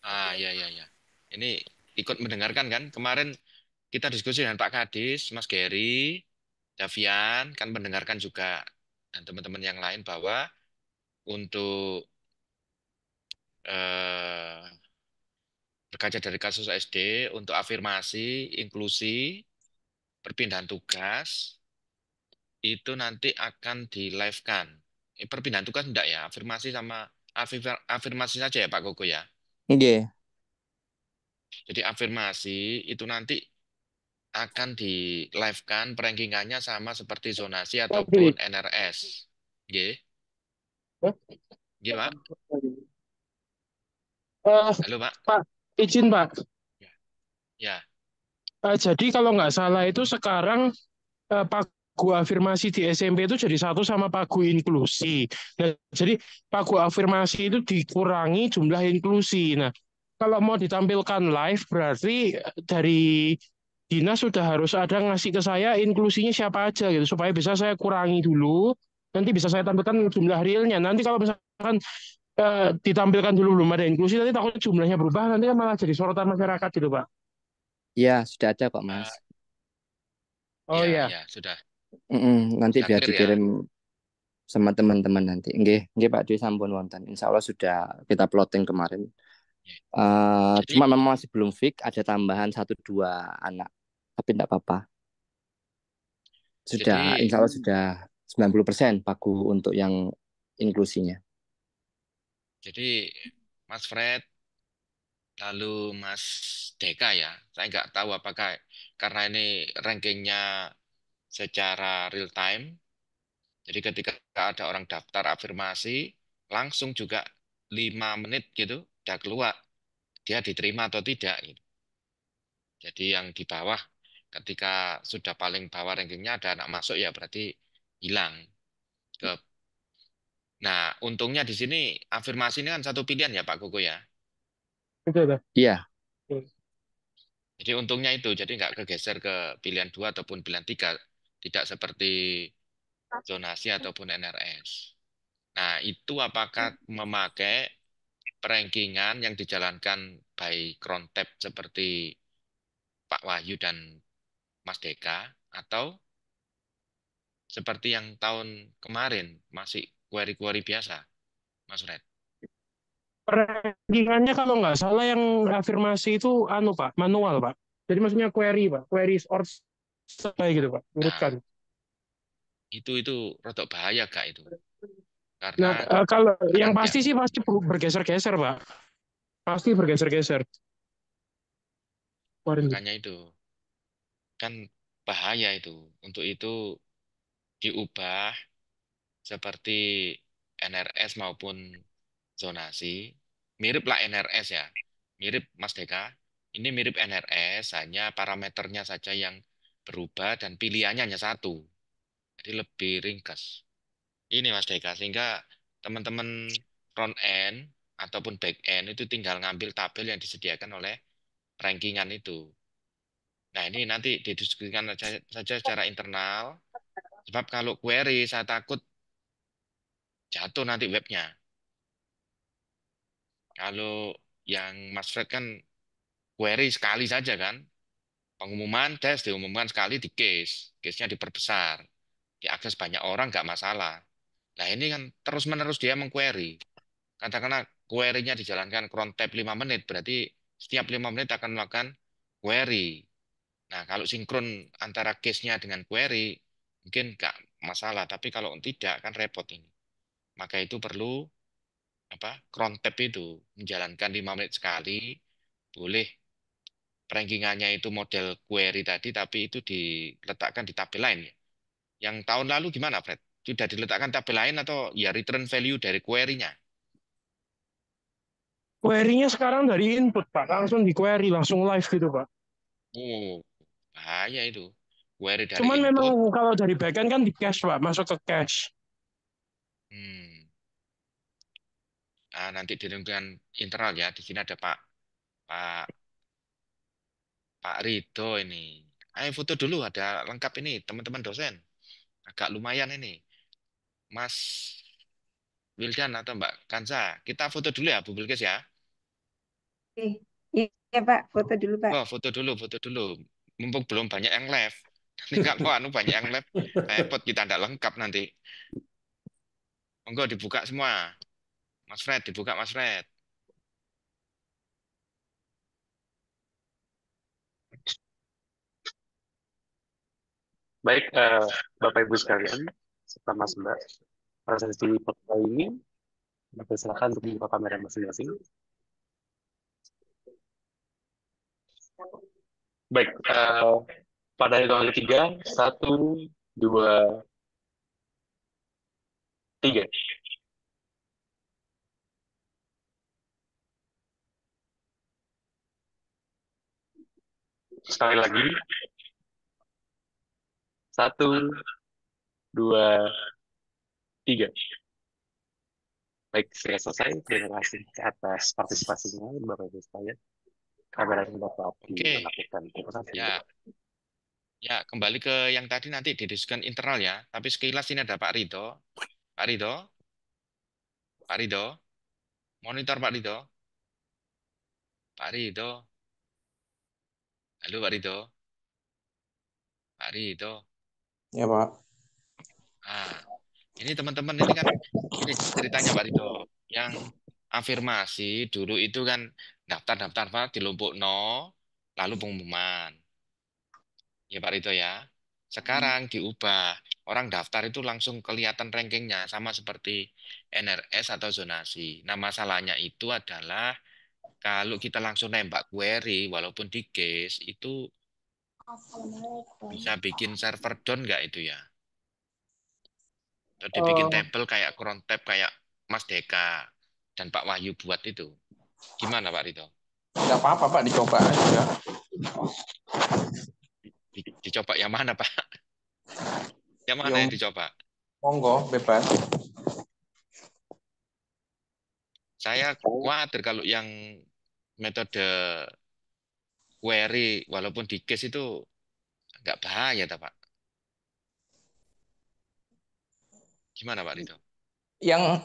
Ah, ya, ya, ya. Ini ikut mendengarkan kan? Kemarin kita diskusi dengan Pak Kadis, Mas Gary, Davian, kan mendengarkan juga dan teman-teman yang lain bahwa untuk eh, berkaca dari kasus SD, untuk afirmasi, inklusi, perpindahan tugas, itu nanti akan di live-kan. Perpindahan tugas enggak ya? Afirmasi sama afirmasi saja ya Pak Koko ya. Nggih. Jadi afirmasi itu nanti akan di live-kan rankingannya sama seperti zonasi ataupun NRS. Nggih. Nggih, Pak. Halo, Pak. Pak, izin Pak. Ya. Ya. Jadi kalau nggak salah itu sekarang pagu afirmasi di SMP itu jadi satu sama pagu inklusi. Nah, jadi pagu afirmasi itu dikurangi jumlah inklusi. Nah, kalau mau ditampilkan live berarti dari dinas sudah harus ada ngasih ke saya inklusinya siapa aja gitu supaya bisa saya kurangi dulu. Nanti bisa saya tampilkan jumlah realnya. Nanti kalau misalkan ditampilkan dulu belum ada inklusi, nanti takut jumlahnya berubah, nanti kan malah jadi sorotan masyarakat gitu, Pak. Iya, sudah ada kok Mas. Oh Ya, ya. ya, sudah. Nanti Sudah biar clear ya. dikirim sama teman-teman nanti. Nggih Pak Dwi sampun wonten. Insya Allah sudah kita plotting kemarin. Jadi, Cuma memang masih belum fix, ada tambahan 1-2 anak. Tapi tidak apa-apa. Sudah, jadi insya Allah sudah 90% pagu untuk yang inklusinya. jadi Mas Fred lalu Mas Deka ya. Saya nggak tahu apakah karena ini rankingnya secara real time. Jadi ketika ada orang daftar afirmasi, langsung juga 5 menit gitu udah keluar dia diterima atau tidak gitu. Jadi yang di bawah ketika sudah paling bawah rankingnya ada anak masuk ya berarti hilang ke. Nah, untungnya di sini afirmasi ini kan satu pilihan ya Pak Koko ya. Betul, Iya, Jadi untungnya itu jadi nggak kegeser ke pilihan 2 ataupun pilihan 3, tidak seperti zonasi ataupun NRS. Nah, itu apakah memakai perankingan yang dijalankan by Krontep seperti Pak Wahyu dan Mas Deka atau seperti yang tahun kemarin masih query-query biasa, Mas Fred? Rankingannya kalau nggak salah yang afirmasi itu anu Pak, manual Pak. Jadi maksudnya query Pak, query or kayak gitu Pak, urutkan. Nah, itu rotok bahaya Kak itu. Nah, Karena kalau yang akan dia pasti sih pasti bergeser-geser Pak. Pasti bergeser-geser. makanya itu kan bahaya itu. Untuk itu diubah seperti NRS maupun zonasi. Mirip lah NRS ya. Mirip Mas Deka. Ini mirip NRS, hanya parameternya saja yang berubah dan pilihannya hanya satu. Jadi lebih ringkas. Ini Mas Deka, sehingga teman-teman front end ataupun back end itu tinggal ngambil tabel yang disediakan oleh rankingan itu. Nah, ini nanti didiskusikan saja secara internal. Sebab kalau query, saya takut jatuh nanti webnya. Kalau yang Mas Fred kan query sekali saja kan. Pengumuman tes diumumkan sekali di case. Case-nya diperbesar. Diakses banyak orang nggak masalah. Nah, ini kan terus-menerus dia mengquery. Katakanlah query-nya dijalankan cron tab 5 menit, berarti setiap 5 menit akan melakukan query. Nah, kalau sinkron antara case-nya dengan query, mungkin nggak masalah. Tapi kalau tidak, kan repot ini. Maka itu perlu cron tab itu menjalankan 5 menit sekali, boleh rankingannya itu model query tadi, tapi itu diletakkan di tabel lain ya. Yang tahun lalu gimana, Fred? Sudah diletakkan tabel lain atau ya return value dari query-nya? Query-nya sekarang dari input Pak, langsung di query, langsung live gitu Pak. Oh, bahaya itu. Query dari Cuman memang input. kalau dari backend kan di cache Pak, masuk ke cache. Nah, nanti di lingkungan internal ya, di sini ada Pak Pak Rido ini. Ayo foto dulu, ada lengkap ini teman-teman dosen. Agak lumayan ini. Mas Wildan atau Mbak Kansa. Kita foto dulu ya, Bu Bilkis ya. Iya Pak, foto dulu Pak. Oh, foto dulu, foto dulu. Mumpung belum banyak yang live. Nanti kalau banyak yang live, repot kita tidak lengkap nanti. Monggo dibuka semua. Mas Fred, dibuka Mas Fred. Baik, Bapak Ibu sekalian, serta Mas Mbak, pada sesi foto ini, silakan untuk membuka kamera masing-masing. Baik, pada hitungan ketiga, 1, 2, 3. Sekali lagi, 1, 2, 3. Baik, saya selesai. Terima kasih atas partisipasinya, Bapak Ibu sekalian. Kamera ini dapat dilakukan. Terima kasih. Ya, kembali ke yang tadi nanti didiskusikan internal ya. Tapi sekilas ini ada Pak Rido. Pak Rido. Pak Rido. Monitor Pak Rido. Pak Rido. Halo Pak Rido. Pak Rido. Ya Pak. Nah, ini teman-teman ini kan ini ceritanya Pak Rido. Yang afirmasi dulu itu kan daftar-daftar Pak di Lombok No, lalu pengumuman. Ya Pak Rido ya. Sekarang diubah. Orang daftar itu langsung kelihatan rankingnya sama seperti NRS atau zonasi. Nah, masalahnya itu adalah kalau kita langsung nembak query walaupun di case itu bisa bikin server down nggak itu ya? Atau dibikin tabel kayak cron tab kayak Mas Deka dan Pak Wahyu buat itu. Gimana Pak Rito? Nggak apa-apa Pak, dicoba aja. Dicoba yang mana Pak? Yang mana yang dicoba? Monggo, bebas. Saya khawatir kalau yang metode query walaupun di case itu nggak bahaya tak Pak? Gimana Pak Rito? Yang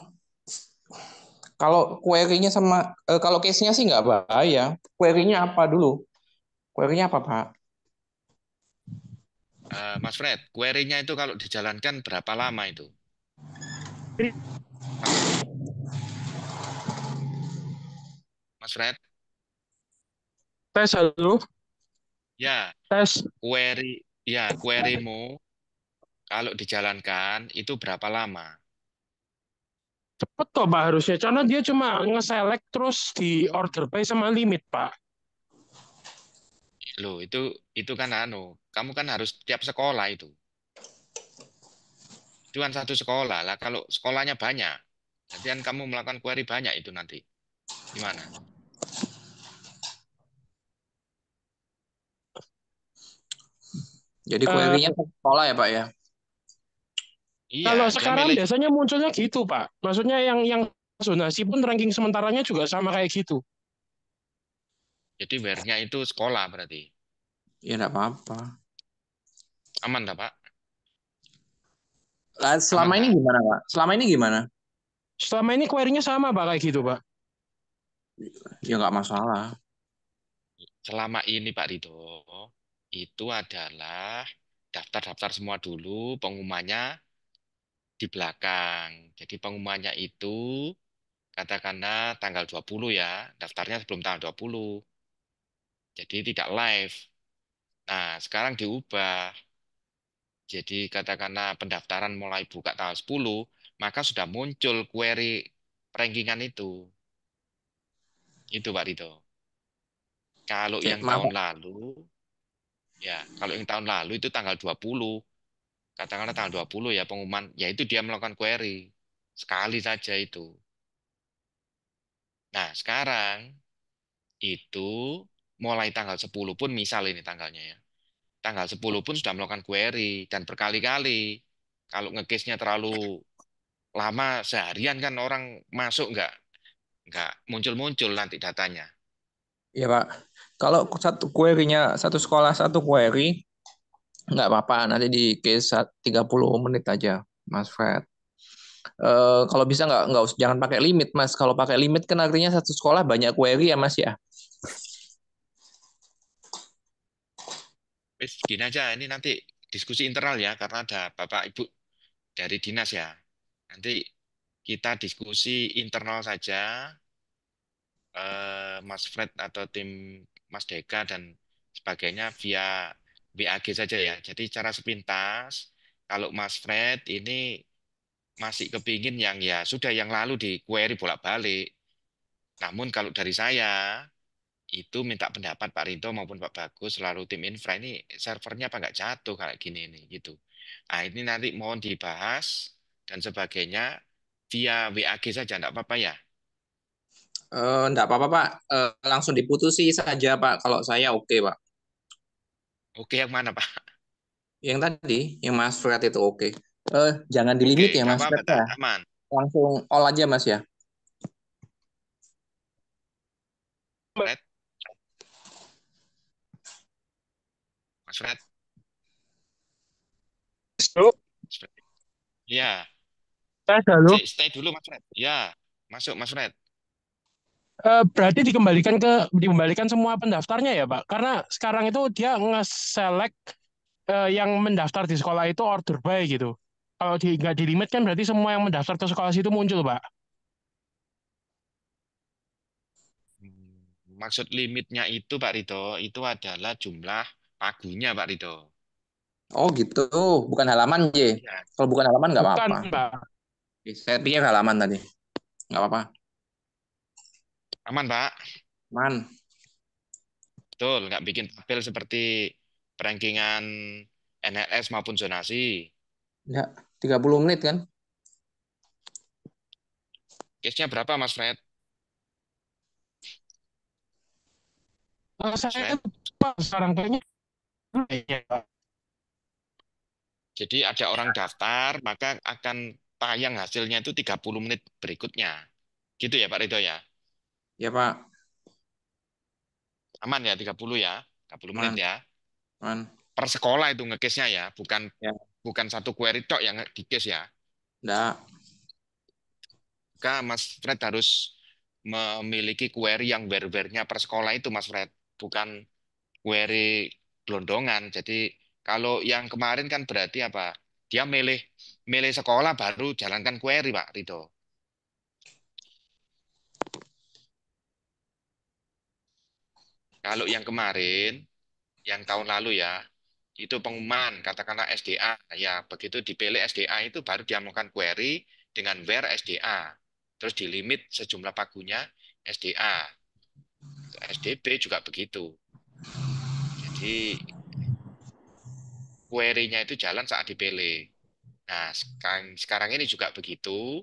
kalau query-nya sama kalau case-nya sih nggak bahaya. Query-nya apa dulu? Query-nya apa Pak? Mas Fred, query-nya itu kalau dijalankan berapa lama itu? Mas Fred. Tes halo, Ya, tes. querymu kalau dijalankan itu berapa lama? Cepet kok Pak harusnya, karena dia cuma nge-select terus di order by sama limit Pak. Loh, itu kan kamu kan harus tiap sekolah itu. Itu kan satu sekolah lah. Kalau sekolahnya banyak, nanti kan kamu melakukan query banyak itu nanti. Gimana? Jadi Eh, query-nya per sekolah ya Pak ya? Iya, Kalau dia sekarang milih. biasanya munculnya gitu Pak. Maksudnya yang zonasi pun ranking sementaranya juga sama kayak gitu. Jadi where-nya itu sekolah berarti. Ya enggak apa-apa. Aman tak, Pak? Lah, Aman selama ini tak? gimana Pak? Selama ini gimana? Selama ini query-nya sama Pak kayak gitu Pak. Ya nggak masalah. Selama ini Pak Rido, itu adalah daftar-daftar semua dulu, pengumumannya di belakang. Jadi pengumumannya itu katakanlah tanggal 20 ya, daftarnya sebelum tanggal 20. Jadi tidak live. Nah, sekarang diubah. Jadi katakanlah pendaftaran mulai buka tanggal 10, maka sudah muncul query rankingan itu. Itu Pak Rido. Kalau Oke, yang masa tahun lalu, kalau yang tahun lalu itu tanggal 20. Katakanlah tanggal 20 ya pengumuman, yaitu dia melakukan query. Sekali saja itu. Nah, sekarang itu mulai tanggal 10 pun misal ini tanggalnya ya. Tanggal 10 pun sudah melakukan query dan berkali-kali. Kalau ngekesnya terlalu lama seharian kan orang masuk nggak muncul-muncul nanti datanya. ya Pak. Kalau satu query-nya satu sekolah satu query nggak apa-apa. Nanti di case 30 menit aja, Mas Fred. Kalau bisa nggak usah jangan pakai limit Mas. Kalau pakai limit kan artinya satu sekolah banyak query ya Mas ya. Wis gini aja, ini nanti diskusi internal ya, karena ada Bapak Ibu dari dinas ya. Nanti kita diskusi internal saja, Mas Fred atau tim Mas Deka dan sebagainya via BAG saja ya. Jadi cara sepintas, kalau Mas Fred ini masih kepingin yang ya sudah yang lalu di query bolak-balik. Namun kalau dari saya itu minta pendapat Pak Rinto maupun Pak Bagus selalu tim infra ini servernya apa nggak jatuh kayak gini ini gitu. Nah ini nanti mohon dibahas dan sebagainya via WAG saja enggak apa-apa ya. Enggak apa-apa Pak. Langsung diputusi saja Pak. Kalau saya oke Pak. Oke yang mana Pak? Yang tadi, yang Mas Fred itu oke. Jangan di Oke limit ya nggak Mas apa-apa Fred tak ya. aman. Langsung all aja Mas ya. Fred, Mas Fred, Halo, Mas Fred. Ya, tes halo. stay dulu Mas Fred. Ya, masuk Mas Fred. Berarti dikembalikan semua pendaftarnya ya Pak. Karena sekarang itu dia nge-select yang mendaftar di sekolah itu order by gitu. Kalau nggak di limit kan berarti semua yang mendaftar ke sekolah situ muncul Pak. Maksud limitnya itu Pak Rito, itu adalah jumlah pagunya Pak Rito. Oh gitu, bukan halaman J. Ya, Kalau bukan halaman nggak Bukan apa-apa. Pak. Saya pikir halaman tadi. Nggak apa-apa. aman Pak. Man, Betul, nggak bikin tabel seperti perankingan NLS maupun zonasi. nggak 30 menit kan? Case-nya berapa Mas Fred? Mas Saya Fred? lupa sekarang kayaknya. Ya, Pak. Jadi ada orang daftar, maka akan tayang hasilnya itu 30 menit berikutnya. Gitu ya Pak Rito ya? Ya Pak, Aman ya 30 ya? 30 menit man, ya? man. Per sekolah itu nge-case-nya ya, bukan Ya, bukan satu query tok yang di-case ya. nggak. Maka Mas Fred harus memiliki query yang where-nya per sekolah itu Mas Fred, bukan query gelondongan. Jadi kalau yang kemarin kan berarti apa? Dia milih milih sekolah baru jalankan query Pak Rido. Kalau yang kemarin, yang tahun lalu ya, itu pengumuman, katakanlah SDA. Ya, begitu dipilih SDA itu baru dia melakukan query dengan where SDA. Terus di limit sejumlah pagunya SDA. SDB juga begitu. Jadi query-nya itu jalan saat dipilih. Nah, sekarang ini juga begitu.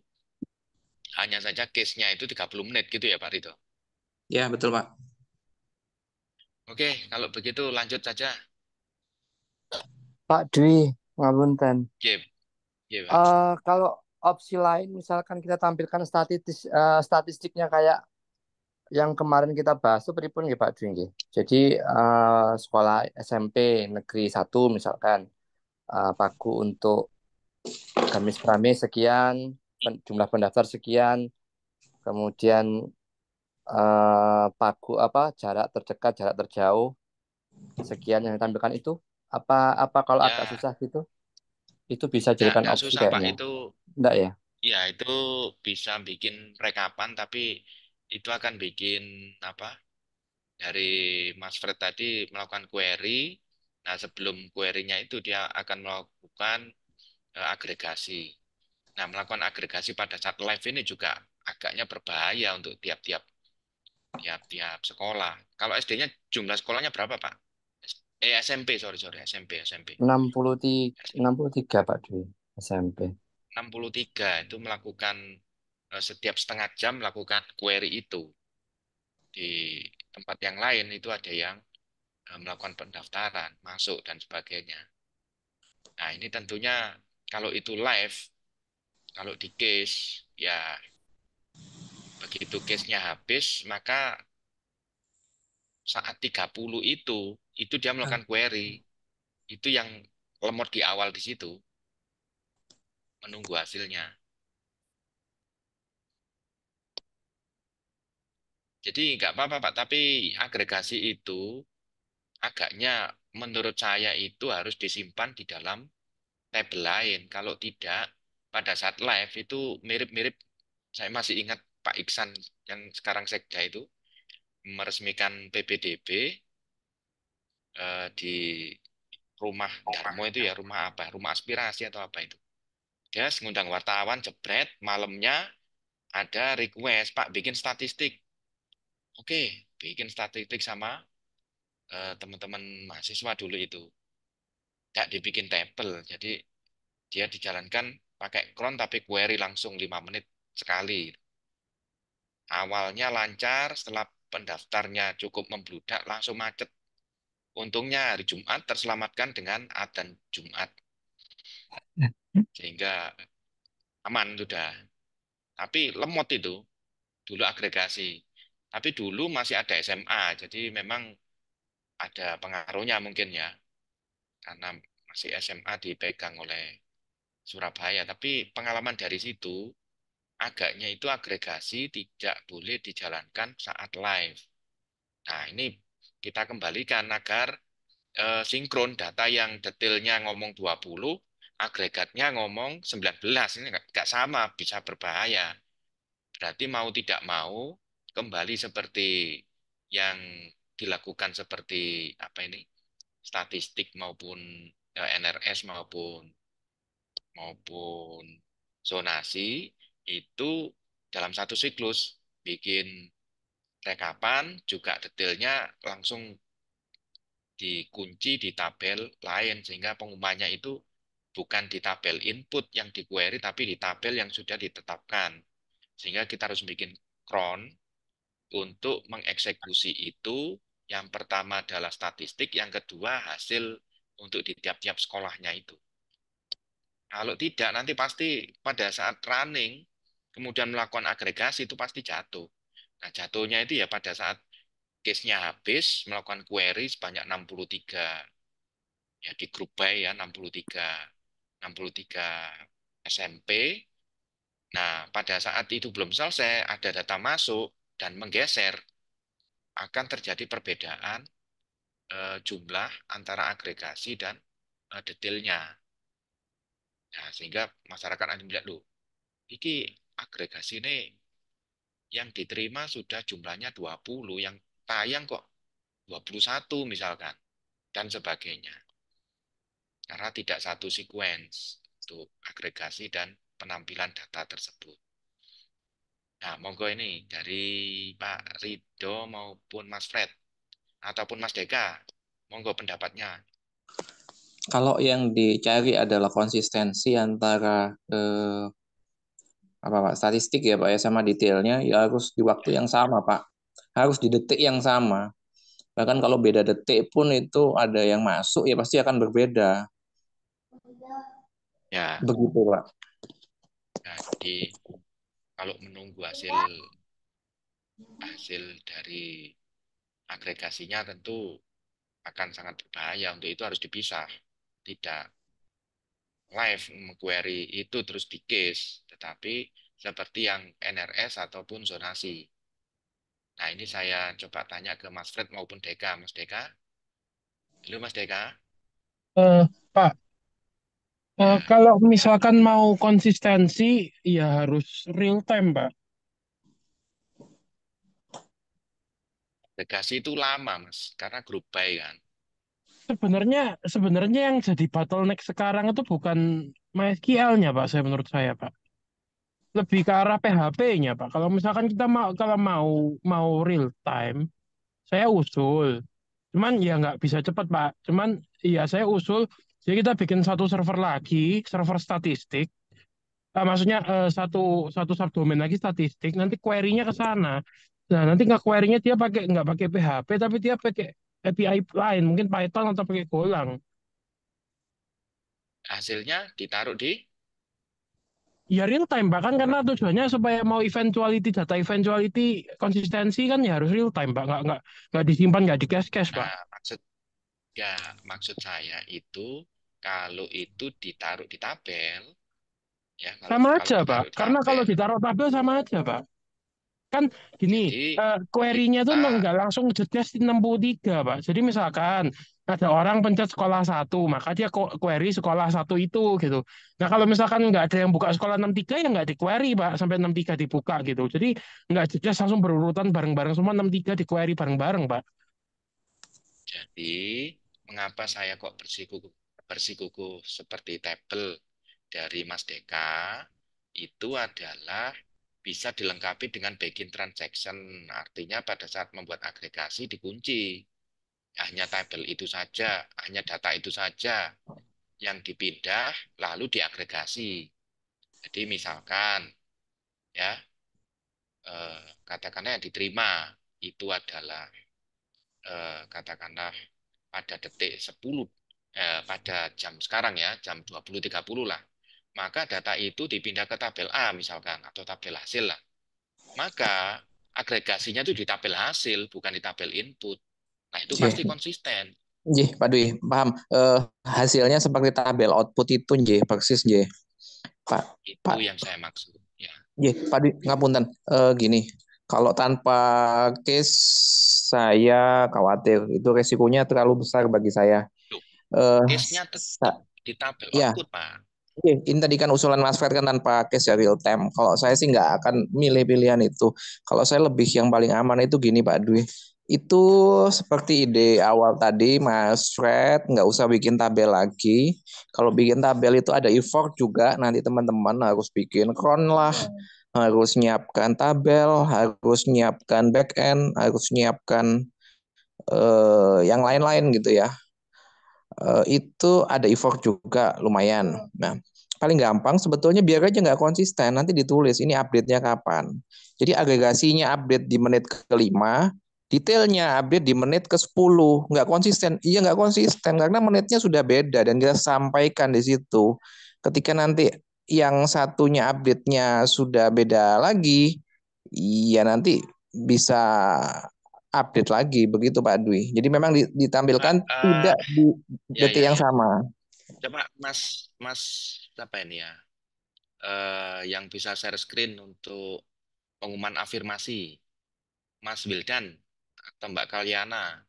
Hanya saja case-nya itu 30 menit gitu ya Pak Rito. Ya, betul, Pak. Oke, kalau begitu lanjut saja. Pak Dwi, ngapunten. Oke, ya, Pak. Kalau opsi lain, misalkan kita tampilkan statistiknya kayak yang kemarin kita bahas itu pripun nggih Pak Dwi nggih. Jadi sekolah SMP Negeri 1 misalkan pagu untuk gamis pramis sekian, jumlah pendaftar sekian, kemudian pagu apa jarak terdekat, jarak terjauh sekian yang ditampilkan itu apa kalau agak Ya, susah gitu itu bisa jadikan nggak opsi susah Pak. kayaknya. Itu Enggak ya? ya itu bisa bikin rekapan, tapi itu akan bikin apa? Dari Mas Fred tadi melakukan query. Nah, sebelum query-nya itu dia akan melakukan agregasi. Nah, melakukan agregasi pada saat live ini juga agaknya berbahaya untuk tiap sekolah. Kalau SD-nya jumlah sekolahnya berapa, Pak? SMP, sorry, SMP. 63 Pak Dwi SMP. 63 itu melakukan setiap setengah jam melakukan query itu. Di tempat yang lain itu ada yang melakukan pendaftaran, masuk, dan sebagainya. Nah, ini tentunya kalau itu live, kalau di case, ya begitu case-nya habis, maka saat 30 itu dia melakukan query. Itu yang lemot di awal di situ, menunggu hasilnya. Jadi nggak apa-apa, Pak, tapi agregasi itu agaknya menurut saya itu harus disimpan di dalam tabel lain. Kalau tidak, pada saat live itu mirip-mirip, saya masih ingat Pak Iksan yang sekarang sekda itu meresmikan PPDB di rumah Darmo itu ya, rumah apa? Rumah aspirasi atau apa itu. Dia ngundang wartawan, jebret, malamnya ada request, Pak bikin statistik. Oke, bikin statistik sama teman-teman mahasiswa dulu itu. Tidak dibikin tabel, jadi dia dijalankan pakai cron tapi query langsung 5 menit sekali. Awalnya lancar, setelah pendaftarnya cukup membludak, langsung macet. Untungnya hari Jumat terselamatkan dengan adzan Jumat. Sehingga aman sudah. Tapi lemot itu, dulu agregasi. Tapi dulu masih ada SMA, jadi memang ada pengaruhnya mungkin ya. Karena masih SMA dipegang oleh Surabaya. Tapi pengalaman dari situ, agaknya itu agregasi tidak boleh dijalankan saat live. Nah, ini kita kembalikan agar sinkron data yang detailnya ngomong 20, agregatnya ngomong 19. Ini nggak sama, bisa berbahaya. Berarti mau tidak mau, kembali seperti yang dilakukan seperti apa ini, statistik maupun NRS maupun zonasi, itu dalam satu siklus bikin rekapan juga detailnya langsung dikunci di tabel lain sehingga pengumumannya itu bukan di tabel input yang di query tapi di tabel yang sudah ditetapkan. Sehingga kita harus bikin cron untuk mengeksekusi itu. Yang pertama adalah statistik, yang kedua hasil untuk di tiap-tiap sekolahnya itu. Kalau tidak nanti pasti pada saat running kemudian melakukan agregasi itu pasti jatuh. Nah, jatuhnya itu ya pada saat case-nya habis melakukan query sebanyak 63. Ya di grup by ya 63 SMP. Nah, pada saat itu belum selesai ada data masuk dan menggeser, akan terjadi perbedaan jumlah antara agregasi dan detailnya. Nah, sehingga masyarakat akan melihat, loh, ini agregasi ini yang diterima sudah jumlahnya 20, yang tayang kok 21 misalkan, dan sebagainya. Karena tidak satu sequence untuk agregasi dan penampilan data tersebut. Nah, monggo ini dari Pak Rido maupun Mas Fred, ataupun Mas Deka, monggo pendapatnya. Kalau yang dicari adalah konsistensi antara apa Pak, statistik ya Pak ya sama detailnya, ya harus di waktu yang sama Pak. Harus di detik yang sama. Bahkan kalau beda detik pun itu ada yang masuk ya pasti akan berbeda. Ya, Begitu Pak. jadi kalau menunggu hasil dari agregasinya tentu akan sangat berbahaya. Untuk itu harus dipisah. Tidak live query itu terus di case, tetapi seperti yang NRS ataupun zonasi. Nah, ini saya coba tanya ke Mas Fred maupun Deka. Mas Deka? Halo Mas Deka? Pak, Ya, kalau misalkan mau konsistensi, ya harus real time, Pak. agregasi itu lama, Mas, karena group by kan. Sebenarnya yang jadi bottleneck sekarang itu bukan MySQL-nya, Pak, menurut saya, Pak. Lebih ke arah PHP-nya, Pak. Kalau misalkan kita mau real time, saya usul. Cuman ya nggak bisa cepat, Pak. Cuman ya saya usul, jadi kita bikin satu server lagi, server statistik. Maksudnya satu satu subdomain lagi statistik, nanti query-nya ke sana. Nah, nanti nggak query-nya dia nggak pakai PHP, tapi dia pakai API lain, mungkin Python atau pakai Golang. Hasilnya ditaruh di Ya real time, Pak, kan karena tujuannya supaya mau data eventuality konsistensi kan ya harus real time, Pak. Nggak disimpan, nggak di cache, Pak. nah, maksud saya itu kalau itu ditaruh di tabel, ya Sama kalau aja, Pak. ditaruh di Karena kalau tabel, ditaruh tabel sama aja, Pak. Kan gini, jadi query-nya tuh kita nggak langsung jelas di 63, Pak. Jadi misalkan ada orang pencet sekolah satu, maka dia query sekolah satu itu gitu. Nah kalau misalkan nggak ada yang buka sekolah 63 ya nggak di query, Pak, sampai 63 dibuka gitu. Jadi nggak jelas langsung berurutan bareng-bareng semua 63 di query bareng-bareng, Pak. jadi mengapa saya kok bersikuku seperti tabel dari Mas Deka itu adalah bisa dilengkapi dengan backend transaction. Artinya pada saat membuat agregasi dikunci. Hanya tabel itu saja, hanya data itu saja yang dipindah lalu diagregasi. Jadi misalkan ya katakanlah yang diterima itu adalah katakanlah pada detik 10 pada jam sekarang ya, jam 20.30 lah. Maka data itu dipindah ke tabel A misalkan atau tabel hasil lah. Maka agregasinya itu di tabel hasil bukan di tabel input. Nah, itu Nggih, pasti konsisten. nggih, Pak Dwi, paham. Hasilnya seperti tabel output itu nggih, persis nggih. Itu yang saya maksud. Ya. Nggih, Pak Dwi, ngapunten. Gini, kalau tanpa case saya khawatir itu resikonya terlalu besar bagi saya. Loh, Eh, case-nya tetap di tabel ya, output, Pak. ini tadi kan usulan Mas Fer kan tanpa case ya real time. Kalau saya sih nggak akan milih pilihan itu. Kalau saya lebih yang paling aman itu gini Pak Dwi. Itu seperti ide awal tadi Mas Fred nggak usah bikin tabel lagi. Kalau bikin tabel itu ada effort juga. Nanti teman-teman harus bikin cron lah. Harus nyiapkan tabel, harus nyiapkan backend, harus nyiapkan yang lain-lain gitu ya. Itu ada effort juga lumayan. Nah, paling gampang sebetulnya biar aja nggak konsisten, nanti ditulis ini update-nya kapan. Jadi agregasinya update di menit ke-5, detailnya update di menit ke-10. Nggak konsisten. Iya nggak konsisten, karena menitnya sudah beda dan kita sampaikan di situ. Ketika nanti yang satunya update-nya sudah beda lagi, iya nanti bisa update lagi begitu Pak Dwi. Jadi memang ditampilkan tidak di Ya, detik yang ya. sama. Coba Mas apa ini ya? Yang bisa share screen untuk pengumuman afirmasi. Mas Wildan atau Mbak Kalyana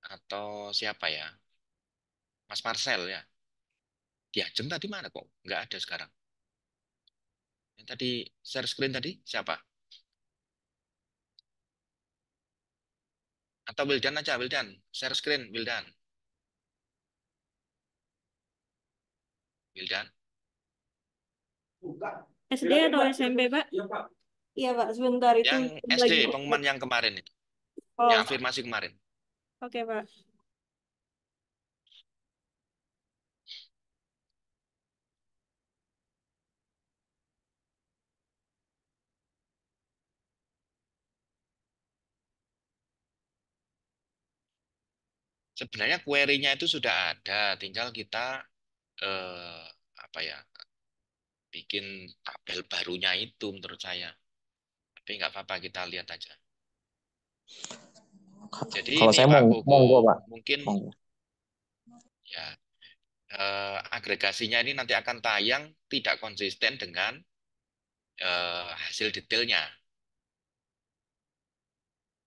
atau siapa ya? Mas Marcel ya. Diajem tadi mana kok? Nggak ada sekarang. Yang tadi share screen tadi siapa? Atau Wildan aja, Wildan. Share screen, Wildan. Wildan. SD atau SMP, Pak? Iya, Pak. Sebentar itu Yang lagi SD, buka. pengumuman yang kemarin itu. Oh, Yang afirmasi kemarin. oke, Pak. Sebenarnya query-nya itu sudah ada, tinggal kita apa ya, bikin tabel barunya itu menurut saya. Tapi nggak apa-apa, kita lihat aja. Jadi Kalau ini saya Pak mau Koko, monggo, Pak. mungkin Monggo. ya agregasinya ini nanti akan tayang tidak konsisten dengan hasil detailnya.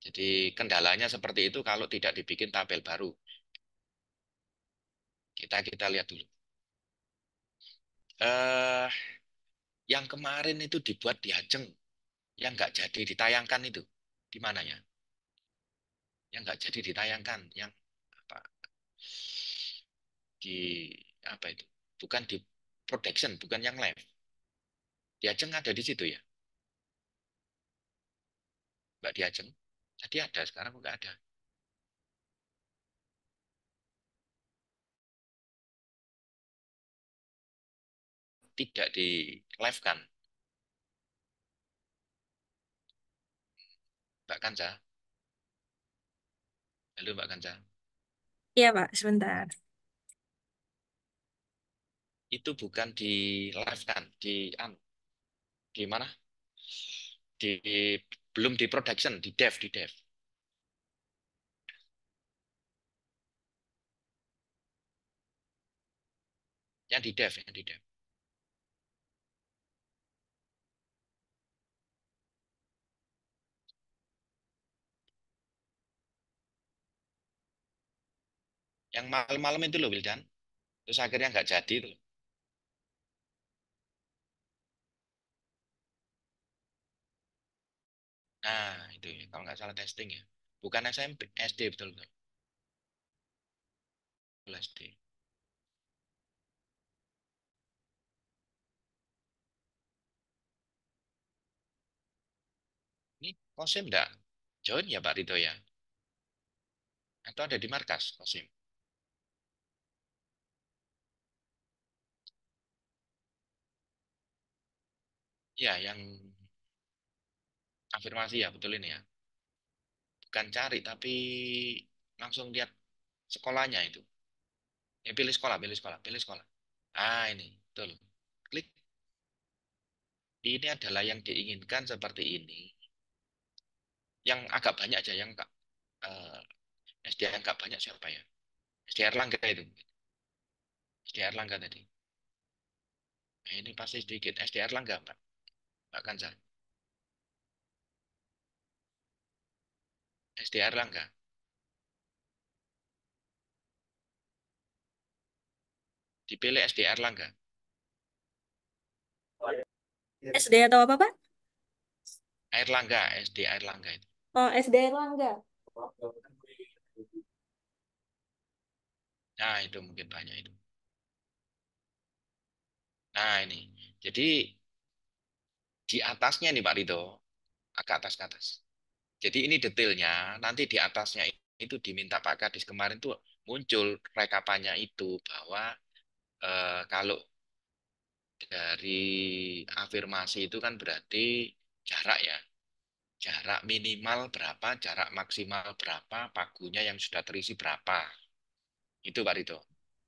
Jadi kendalanya seperti itu kalau tidak dibikin tabel baru. Kita lihat dulu. Yang kemarin itu dibuat di Ajeng, yang nggak jadi ditayangkan itu di mana ya? Yang nggak jadi ditayangkan, yang apa? Di apa itu? Bukan di production, bukan yang live. Di Ajeng ada di situ ya, Mbak di Ajeng. Tadi ada, sekarang nggak ada. Tidak di live kan, Mbak Kansa? Halo Mbak Kansa. Iya, Pak. Sebentar. Itu bukan di live kan, di mana? Di belum di production, di dev, di dev. Yang di dev, yang di dev. Yang malam-malam itu loh, Wildan. Terus akhirnya nggak jadi itu. Nah, itu ya, kalau nggak salah testing ya. Bukan SMP, SD betul betul. SD. Ini Kosim enggak? Join ya Pak Rito ya? Atau ada di markas Kosim? Ya, yang afirmasi ya, betul ini ya. Bukan cari, tapi langsung lihat sekolahnya itu. Ya, pilih sekolah, pilih sekolah, pilih sekolah. Ah, ini, betul. Klik. Ini adalah yang diinginkan seperti ini. Yang agak banyak aja, yang SD yang agak banyak siapa ya? SD Erlangga itu. SD Erlangga tadi. Nah, ini pasti sedikit. SD Erlangga, Mbak. Mbak Kansa. SD Erlangga. Dipilih SD Erlangga. SD atau apa, Pak? Airlangga, SD Airlangga itu. Oh, SD Erlangga. Nah, itu mungkin banyak itu. Nah, ini. Jadi di atasnya nih Pak Rito, agak atas ke atas. Jadi ini detailnya, nanti di atasnya itu diminta Pak Kadis kemarin tuh muncul rekapannya itu bahwa kalau dari afirmasi itu kan berarti jarak ya. Jarak minimal berapa, jarak maksimal berapa, pagunya yang sudah terisi berapa. Itu Pak Rito.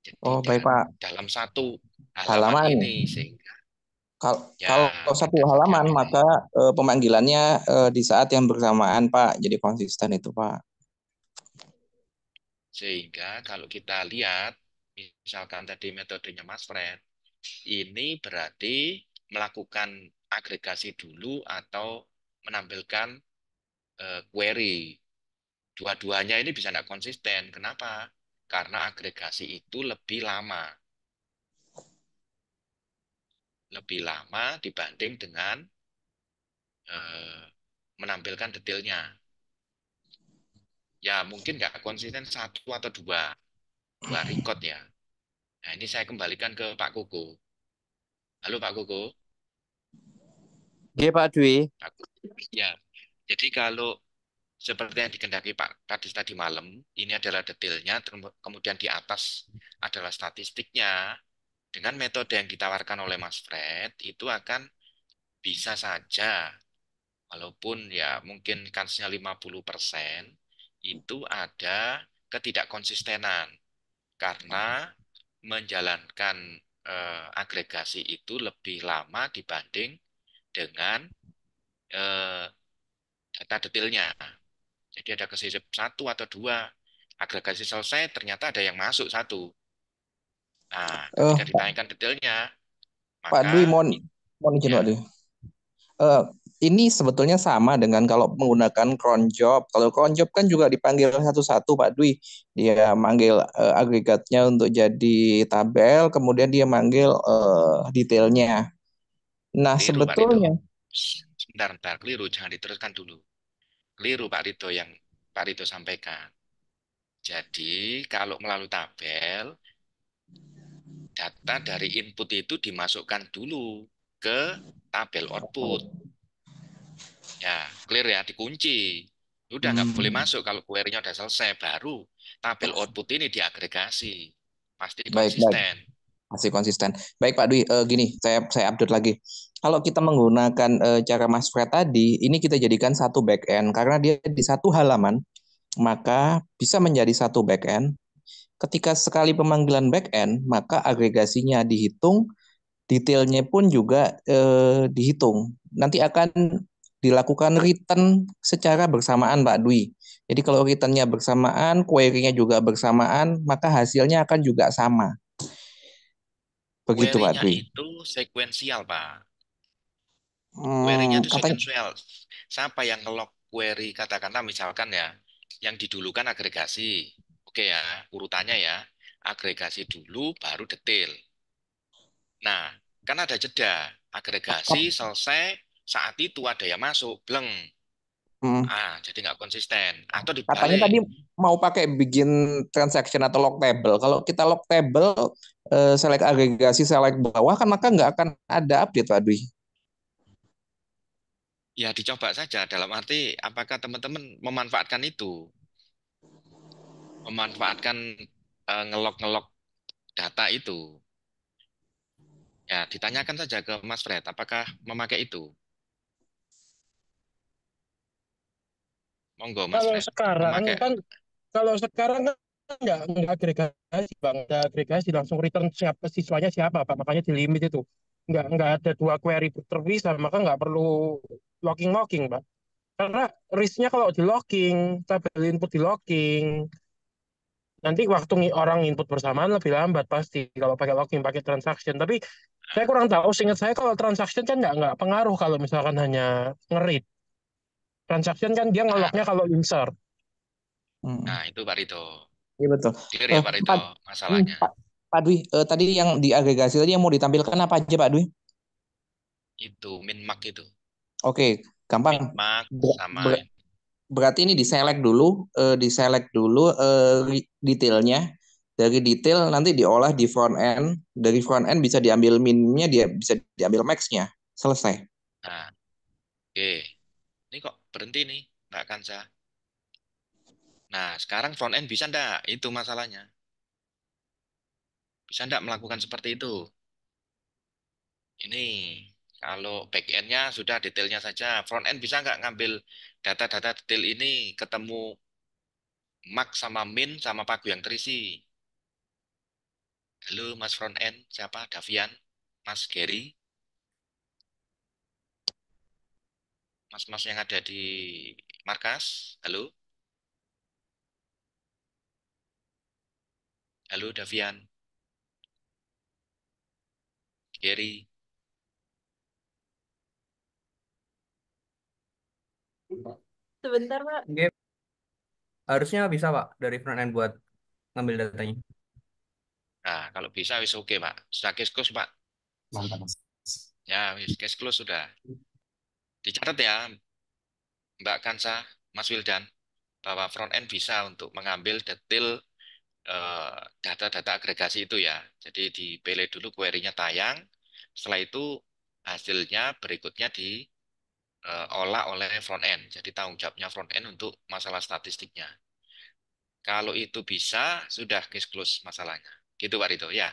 Jadi Oh, baik, Pak. dalam satu halaman Halaman. ini sehingga ya Kalau satu pada halaman, bagian ini. maka pemanggilannya di saat yang bersamaan, Pak. Jadi konsisten itu, Pak. Sehingga kalau kita lihat, misalkan tadi metodenya Mas Fred, ini berarti melakukan agregasi dulu atau menampilkan query. Dua-duanya ini bisa tidak konsisten. Kenapa? Karena agregasi itu lebih lama. Lebih lama dibanding dengan menampilkan detailnya. Ya mungkin nggak konsisten satu atau dua record ya. Nah ini saya kembalikan ke Pak Koko. Halo Pak Koko. Oke, Pak Dwi. Ya, jadi kalau seperti yang dikendaki Pak Kadis tadi malam, ini adalah detailnya, kemudian di atas adalah statistiknya. Dengan metode yang ditawarkan oleh Mas Fred, itu akan bisa saja, walaupun ya mungkin kansnya 50%, itu ada ketidakkonsistenan. Karena menjalankan agregasi itu lebih lama dibanding dengan eh, data detailnya. Jadi ada kesisip satu atau dua. Agregasi selesai, ternyata ada yang masuk satu. Nah, Eh, ketika ditanyakan detailnya, Pak Dwi, maka mohon izin ya Pak Dwi. Eh, ini sebetulnya sama dengan kalau menggunakan cron job. Kalau cron job kan juga dipanggil satu-satu, Pak Dwi. Dia manggil agregatnya untuk jadi tabel, kemudian dia manggil detailnya. Nah, keliru Pak Rito. sebetulnya Sebentar, keliru. Jangan diteruskan dulu. Keliru Pak Rito yang Pak Rito sampaikan. Jadi, kalau melalui tabel, data dari input itu dimasukkan dulu ke tabel output. Ya, clear ya, dikunci. Udah nggak boleh masuk kalau query-nya udah selesai. Baru tabel output ini diagregasi. Pasti baik, baik. konsisten. Masih konsisten. Baik Pak Dwi, gini, saya update lagi. Kalau kita menggunakan cara Mas Fred tadi, ini kita jadikan satu backend karena dia di satu halaman, maka bisa menjadi satu backend. Ketika sekali pemanggilan backend, maka agregasinya dihitung, detailnya pun juga dihitung. Nanti akan dilakukan return secara bersamaan, Pak Dwi. Jadi kalau returnnya bersamaan, query-nya juga bersamaan, maka hasilnya akan juga sama. Begitu Pak Query-nya Dwi. itu sekuensial, Pak. Query-nya itu Katanya sekuensial. Siapa yang ngelog query, katakanlah misalkan ya, yang didulukan agregasi. Oke ya, urutannya ya. Agregasi dulu, baru detail. Nah, kan ada jeda. Agregasi selesai, saat itu ada yang masuk, bleng. Jadi nggak konsisten. Atau katanya dibalik. tadi mau pakai bikin transaction atau log table. Kalau kita log table, select agregasi, select bawah, kan maka nggak akan ada update, Pak Dwi. Ya dicoba saja, dalam arti apakah teman-teman memanfaatkan itu. Memanfaatkan ngelok-ngelok data itu. Ya, ditanyakan saja ke Mas Fred, apakah memakai itu? Monggo Mas Kalau Fred, sekarang memakai. kan kalau sekarang kan nggak agregasi bang, nggak agregasi langsung return siapa siswanya siapa pak, makanya di limit itu nggak ada dua query terpisah, maka nggak perlu locking pak. Karena risknya kalau di locking, tabel input di locking, nanti waktu orang input bersamaan lebih lambat pasti kalau pakai locking, pakai transaction. Tapi saya kurang tahu, seingat saya kalau transaction kan nggak pengaruh kalau misalkan hanya nge-read. Transaction kan dia ngeloknya kalau insert. Nah, itu Pak Rito. Iya betul. Clear ya Pak Rito Pak, masalahnya. Pak Dwi, tadi yang diagregasi tadi yang mau ditampilkan apa aja Pak Dwi? Itu min-max itu. Oke, gampang. Min-max sama Berarti ini diselect dulu detailnya. Dari detail nanti diolah di front end. Dari front end bisa diambil minnya, dia bisa diambil max-nya. Selesai. Nah, oke. Ini kok berhenti nih, Mbak Kansa. Nah, sekarang front end bisa enggak? Itu masalahnya. Bisa enggak melakukan seperti itu? Ini, kalau back end-nya sudah detailnya saja. Front end bisa nggak ngambil data-data detail ini, ketemu max sama min sama pagu yang terisi. Halo Mas front end, siapa? Davian? Mas Gary? Mas-mas yang ada di markas? Halo? Halo Davian? Gary? Sebentar, Pak. Harusnya bisa Pak dari front end buat ngambil datanya. Nah, kalau bisa wis oke Pak. Sudah case close Pak. Mantap. Ya, wis case close sudah. Dicatat ya, Mbak Kansa, Mas Wildan. bahwa front end bisa untuk mengambil detail data-data agregasi itu ya. Jadi dipilih dulu query-nya tayang, setelah itu hasilnya berikutnya diolah oleh front end. Jadi tanggung jawabnya front end untuk masalah statistiknya. Kalau itu bisa, sudah case close masalahnya. Gitu Pak Rito, ya.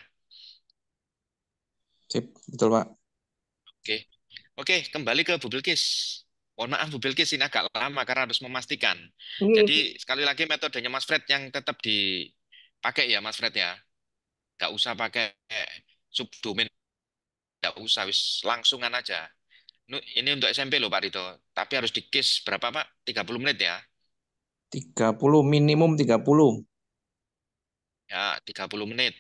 Sip, betul Pak. Oke. Oke, kembali ke Bu Bilkis. Mohon maaf Bu Bilkis, ini agak lama karena harus memastikan. Iya. Jadi sekali lagi metodenya Mas Fred yang tetap dipakai ya Mas Fred ya. Nggak usah pakai subdomain, nggak usah, wis langsungan aja. Ini untuk SMP loh Pak Rito. Tapi harus di case berapa Pak? 30 menit ya. 30, minimum 30. Ya, 30 menit.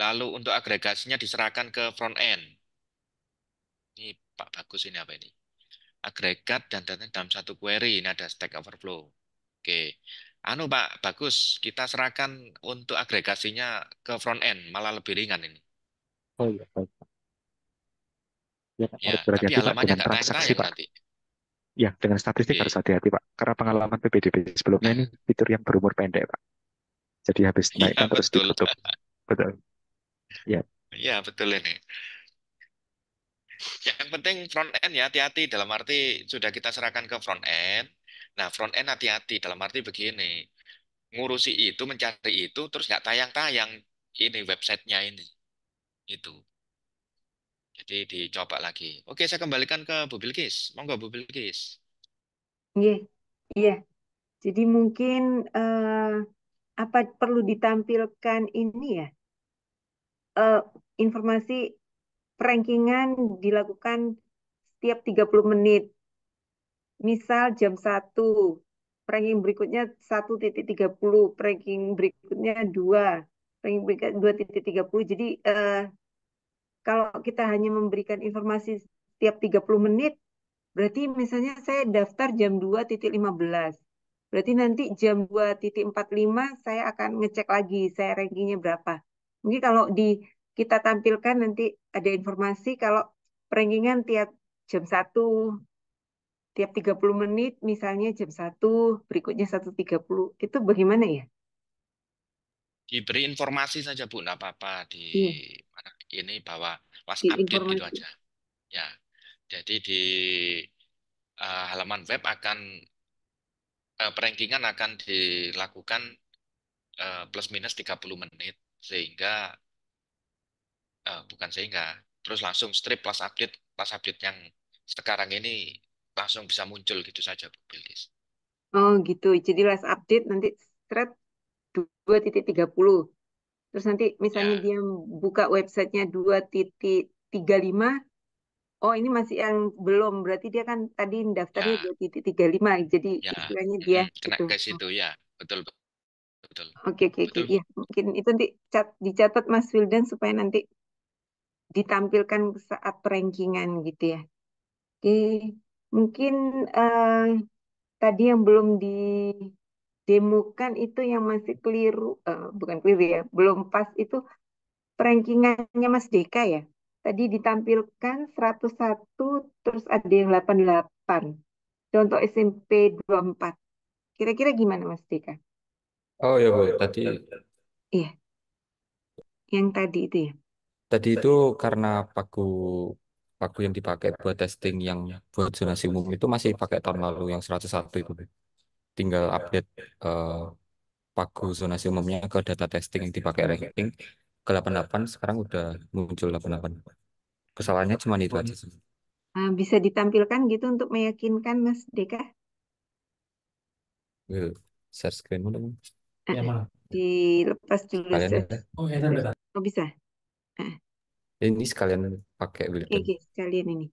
Lalu untuk agregasinya diserahkan ke front end. Ini Pak Bagus ini apa ini? Agregat dan data dalam satu query. Ini ada Stack Overflow. Oke. Anu Pak Bagus, kita serahkan untuk agregasinya ke front end. Malah lebih ringan ini. Oh iya, baik. Ya, Pak, harus Ya, tapi berhati-hati Pak halamannya dengan nggak transaksi tayang-tayang Pak. nanti. Ya, dengan statistik harus Oke. hati-hati Pak. Karena pengalaman PPDB sebelumnya ini fitur yang berumur pendek Pak. Jadi habis Iya, naikkan terus betul. ditutup. Betul. Ya. Iya, betul ini. Yang penting front end ya hati-hati dalam arti sudah kita serahkan ke front end. Nah, front end hati-hati dalam arti begini. Ngurusi itu, mencari itu, terus nggak tayang-tayang ini websitenya ini. Itu. Jadi dicoba lagi. Oke, saya kembalikan ke Bu Bilkis. Monggo Bu Bilkis. Iya. Iya. Jadi mungkin apa perlu ditampilkan ini ya? eh, Informasi rankingan dilakukan setiap 30 menit. Misal jam 1, ranking berikutnya 1.30, ranking berikutnya 2, ranking berikutnya 2.30. Jadi kalau kita hanya memberikan informasi setiap 30 menit, berarti misalnya saya daftar jam 2.15. Berarti nanti jam 2.45 saya akan ngecek lagi saya rankingnya berapa. Mungkin kalau kita tampilkan nanti ada informasi kalau rankingan tiap jam 1, tiap 30 menit, misalnya jam 1, berikutnya 1.30. Itu bagaimana ya? Diberi informasi saja Bu, nggak apa-apa di Iya, mana ini bahwa pas di update gitu informasi. aja. Ya. Jadi di halaman web akan perankingan akan dilakukan plus minus 30 menit sehingga bukan sehingga terus langsung strip plus update yang sekarang ini langsung bisa muncul gitu saja Bu Bilkis. Oh gitu, jadi last update nanti thread 2.30. Terus nanti misalnya Ya, dia buka websitenya 2.35, oh ini masih yang belum, berarti dia kan tadi daftarnya ya, 2.35, jadi ya, istilahnya dia kena itu. ke situ ya, betul betul Oke, oke, oke. betul Bu. Iya, mungkin itu nanti dicatat Mas Wildan supaya nanti ditampilkan saat rankingan gitu ya. Oke, mungkin eh, tadi yang belum didemukan itu yang masih keliru, bukan keliru ya, belum pas itu rankingannya Mas Deka ya. Tadi ditampilkan 101, terus ada yang 88. Contoh SMP 24. Kira-kira gimana Mas Deka? Oh ya Bu, tadi Iya, yang tadi itu ya. tadi itu karena paku paku yang dipakai buat testing yang buat zonasi umum itu masih pakai tahun lalu yang 101 itu Bu. Tinggal update eh, paku zonasi umumnya ke data testing yang dipakai ranking ke 88 sekarang udah muncul 88. Kesalahannya cuma itu aja sih. Bisa ditampilkan gitu untuk meyakinkan Mas Deka? Yuk, share screen dulu. Ah, dilepas dulu Kalian share. ada? Oh bisa. Ah, Ini sekalian pakai oke, Wildan. oke, sekalian ini.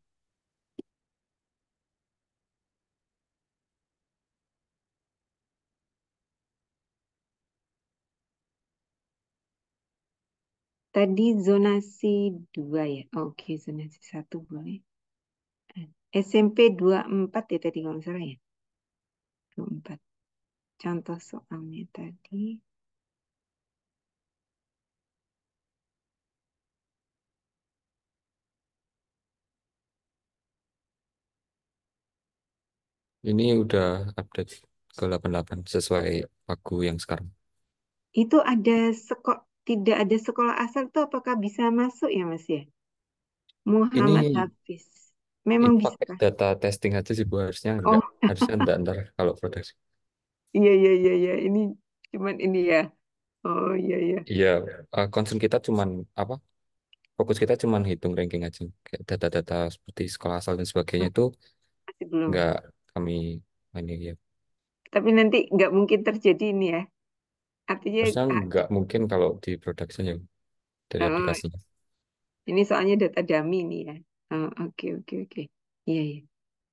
Tadi zonasi 2 ya. Oke, zonasi 1 boleh. SMP 24 ya tadi kalau nggak salah ya. 24. Contoh soalnya tadi. Ini udah update ke 88 sesuai pagu yang sekarang. Itu tidak ada sekolah asal tuh apakah bisa masuk ya Mas ya? Muhammad Ini Hafiz. Memang bisa pakai Kak? data testing aja sih Bu, harusnya Oh, enggak ntar kalau produksi. iya iya iya iya. Ini cuman ini ya. Oh iya iya. Iya, concern kita cuman apa? Fokus kita cuman hitung ranking aja. Kayak data-data seperti sekolah asal dan sebagainya Hmm, itu Masih belum. nggak kami ini ya. Tapi nanti nggak mungkin terjadi ini ya. Artinya Harusnya nggak mungkin kalau di production ya dari oh, aplikasinya. ini soalnya data dummy nih ya. Oh, oke oke oke. Iya iya.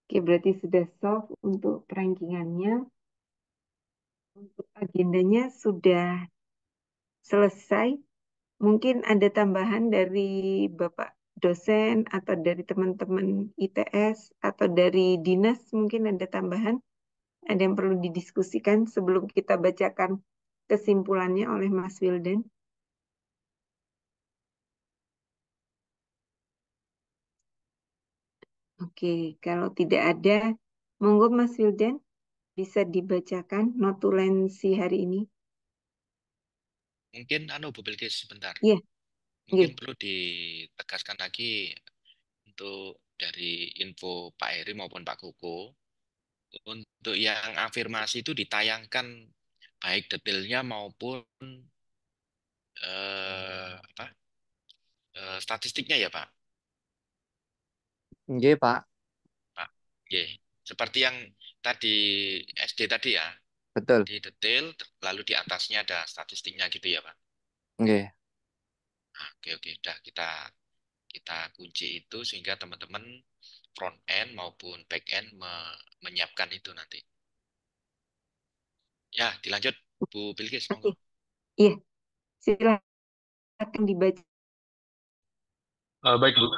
Oke berarti sudah solve untuk rankingannya. Untuk agendanya sudah selesai. Mungkin ada tambahan dari Bapak dosen atau dari teman-teman ITS atau dari dinas mungkin ada tambahan. Ada yang perlu didiskusikan sebelum kita bacakan kesimpulannya oleh Mas Wildan. Oke, kalau tidak ada, monggo Mas Wildan bisa dibacakan notulensi hari ini. Mungkin Bu Bilkis sebentar. Iya, Mungkin nggih. perlu ditegaskan lagi untuk dari info Pak Heri maupun Pak Koko. Untuk yang afirmasi itu ditayangkan baik detailnya maupun apa statistiknya ya Pak. Nggih, Pak. Pak. Oke. Seperti yang tadi SD tadi ya. Betul. Di detail lalu di atasnya ada statistiknya gitu ya Pak. Nggih. Oke oke, udah kita kunci itu sehingga teman-teman front end maupun back end menyiapkan itu nanti. Ya, dilanjut Bu Bilkis, Oke, monggo. iya, silakan dibaca. Baik, Bu.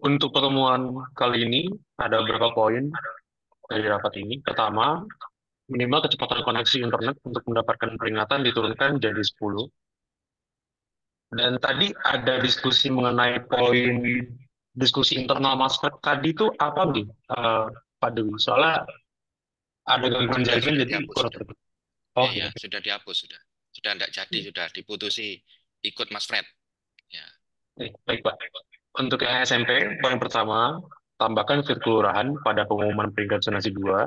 Untuk pertemuan kali ini ada beberapa poin dari rapat ini. Pertama, minimal kecepatan koneksi internet untuk mendapatkan peringatan diturunkan jadi 10. Dan tadi ada diskusi mengenai poin diskusi internal Masfet tadi itu apa nih, Pak Dewi? Soalnya ada gangguan jaringan Sudah jadi dihapus kurang sudah. terdengar. Oh, Iya, sudah dihapus sudah. Sudah tidak jadi, sudah diputusi ikut Mas Fred. Ya. baik Pak. Untuk yang SMP, poin pertama, tambahkan kelurahan pada pengumuman peringkat zonasi 2,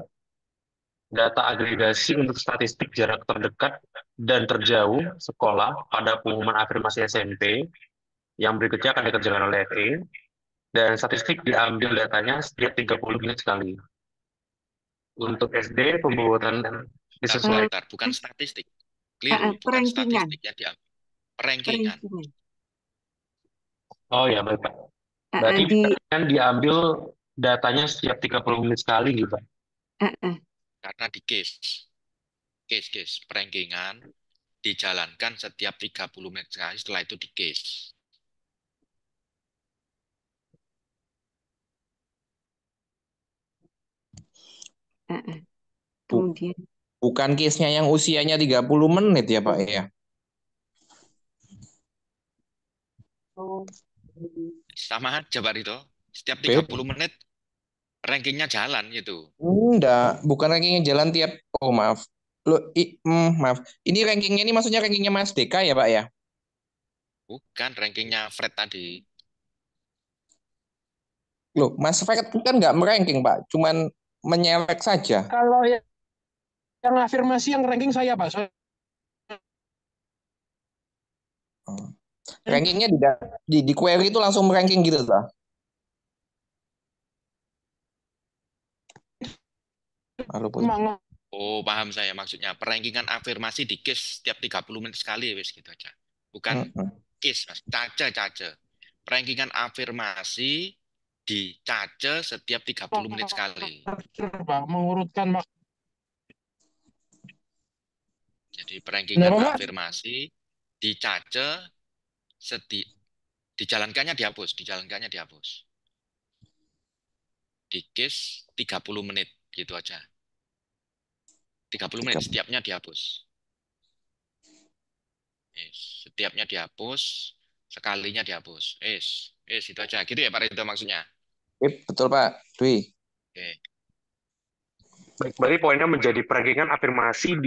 data agregasi untuk statistik jarak terdekat dan terjauh sekolah pada pengumuman afirmasi SMP, yang berikutnya akan dikerjakan oleh FE, dan statistik diambil datanya setiap 30 menit sekali. Untuk SD, pembuatan disesuaikan. Bentar, bukan statistik. Keliru, bukan Perankingan, statistik yang diambil. Rankingan. perankingan. Oh ya, baik Pak. Berarti Di kan diambil datanya setiap 30 menit sekali gitu Pak. Karena di case perankingan dijalankan setiap 30 menit sekali, setelah itu di case. Kemudian Bukan case-nya yang usianya 30 menit ya, Pak ya? Sama aja Pak Rito. Setiap Beda. 30 menit rankingnya jalan gitu. Enggak, bukan rankingnya jalan tiap. Oh maaf, maaf. Ini rankingnya ini maksudnya rankingnya Mas Deka ya Pak ya? Bukan rankingnya Fred tadi. Loh, Mas Fred kan nggak meranking Pak, cuman menyelek saja. Kalau yang afirmasi yang ranking saya, Pak. Rankingnya di query itu langsung meranking gitu lah. Oh, paham saya maksudnya. Perankingan afirmasi di case setiap 30 menit sekali, wis gitu aja. Bukan case, Mas. Cace. Perankingan afirmasi di cace setiap 30 menit sekali. Pak, mengurutkan Jadi perankingan afirmasi di cace dijalankannya dihapus. Di case 30 menit gitu aja. 30 menit setiapnya dihapus. Setiapnya dihapus, sekalinya dihapus. Itu aja. Gitu ya Pak Rito maksudnya. Betul Pak Dwi. Oke. Baik, berarti poinnya menjadi perankingan afirmasi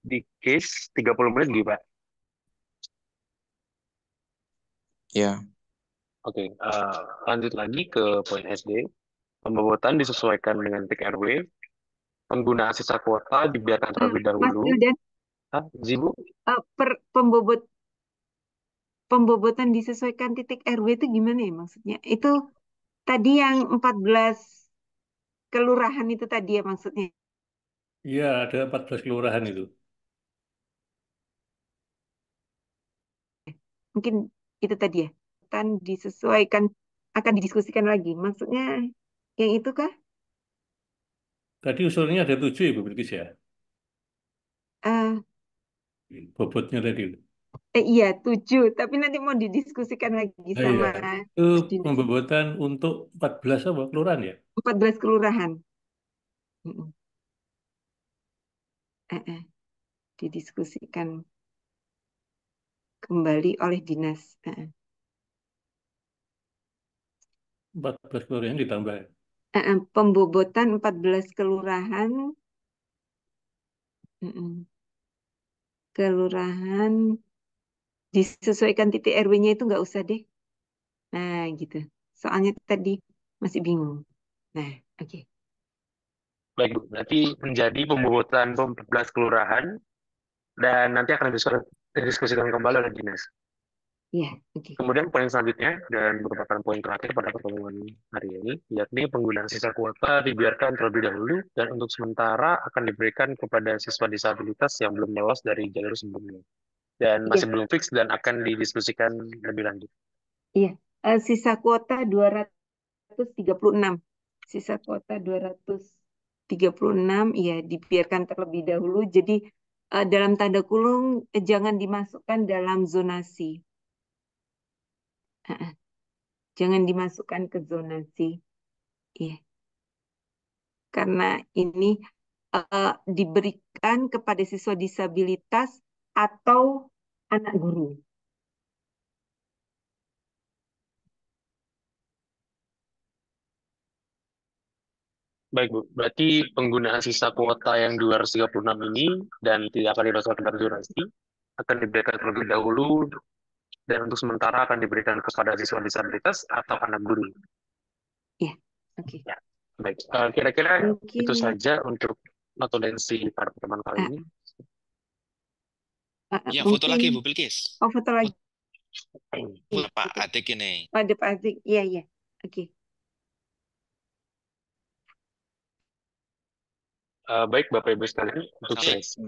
di case 30 menit gitu, Pak. Ya. Oke, lanjut lagi ke poin SD. Pembobotan disesuaikan dengan titik RW. Penggunaan sisa kuota dibiarkan terlebih Mas dahulu. Wildan, Zibu? Pembobotan disesuaikan titik RW itu gimana ya maksudnya? Itu tadi yang 14 kelurahan itu tadi ya maksudnya? Iya, ada 14 kelurahan itu. Mungkin itu tadi ya. Akan disesuaikan, akan didiskusikan lagi. Maksudnya yang itu kah? Tadi usulnya ada 7 ya, Bu Bilkis ya? Eh, Bobotnya tadi. iya 7, tapi nanti mau didiskusikan lagi Iya, sama itu dinas. pembobotan untuk 14 apa kelurahan ya? 14 kelurahan. Mm-mm. Didiskusikan kembali oleh dinas. 14 kelurahan ditambah. Pembobotan 14 kelurahan. Kelurahan disesuaikan titik RW-nya itu nggak usah deh. Nah, gitu. Soalnya tadi masih bingung. Nah, oke. Baik, Bu. Berarti menjadi pembobotan 14 kelurahan dan nanti akan didiskusikan kembali oleh dinas. Iya, oke. Kemudian poin selanjutnya dan merupakan poin terakhir pada pertemuan hari ini, yakni penggunaan sisa kuota dibiarkan terlebih dahulu dan untuk sementara akan diberikan kepada siswa disabilitas yang belum lolos dari jalur sebelumnya dan Iya, masih belum fix dan akan didiskusikan lebih lanjut. iya. Sisa kuota 236. Sisa kuota 236, ya dibiarkan terlebih dahulu. Jadi dalam tanda kurung jangan dimasukkan dalam zonasi. Jangan dimasukkan ke zonasi. Iya. Karena ini diberikan kepada siswa disabilitas atau anak guru. Baik, Bu. Berarti penggunaan sisa kuota yang 236 ini dan tidak akan didasarkan pada zonasi akan diberikan terlebih dahulu dan untuk sementara akan diberikan kepada siswa disabilitas atau anak guru. Iya, oke. Ya, baik. Kira-kira Mungkin itu saja untuk notulensi pada pertemuan kali ini. Ya, foto mungkin lagi Bu Bilkis. foto lagi. Pak Atik ini. Ada Pak Azik. Iya, iya. Oke. Baik, Bapak Ibu sekalian, untuk sesi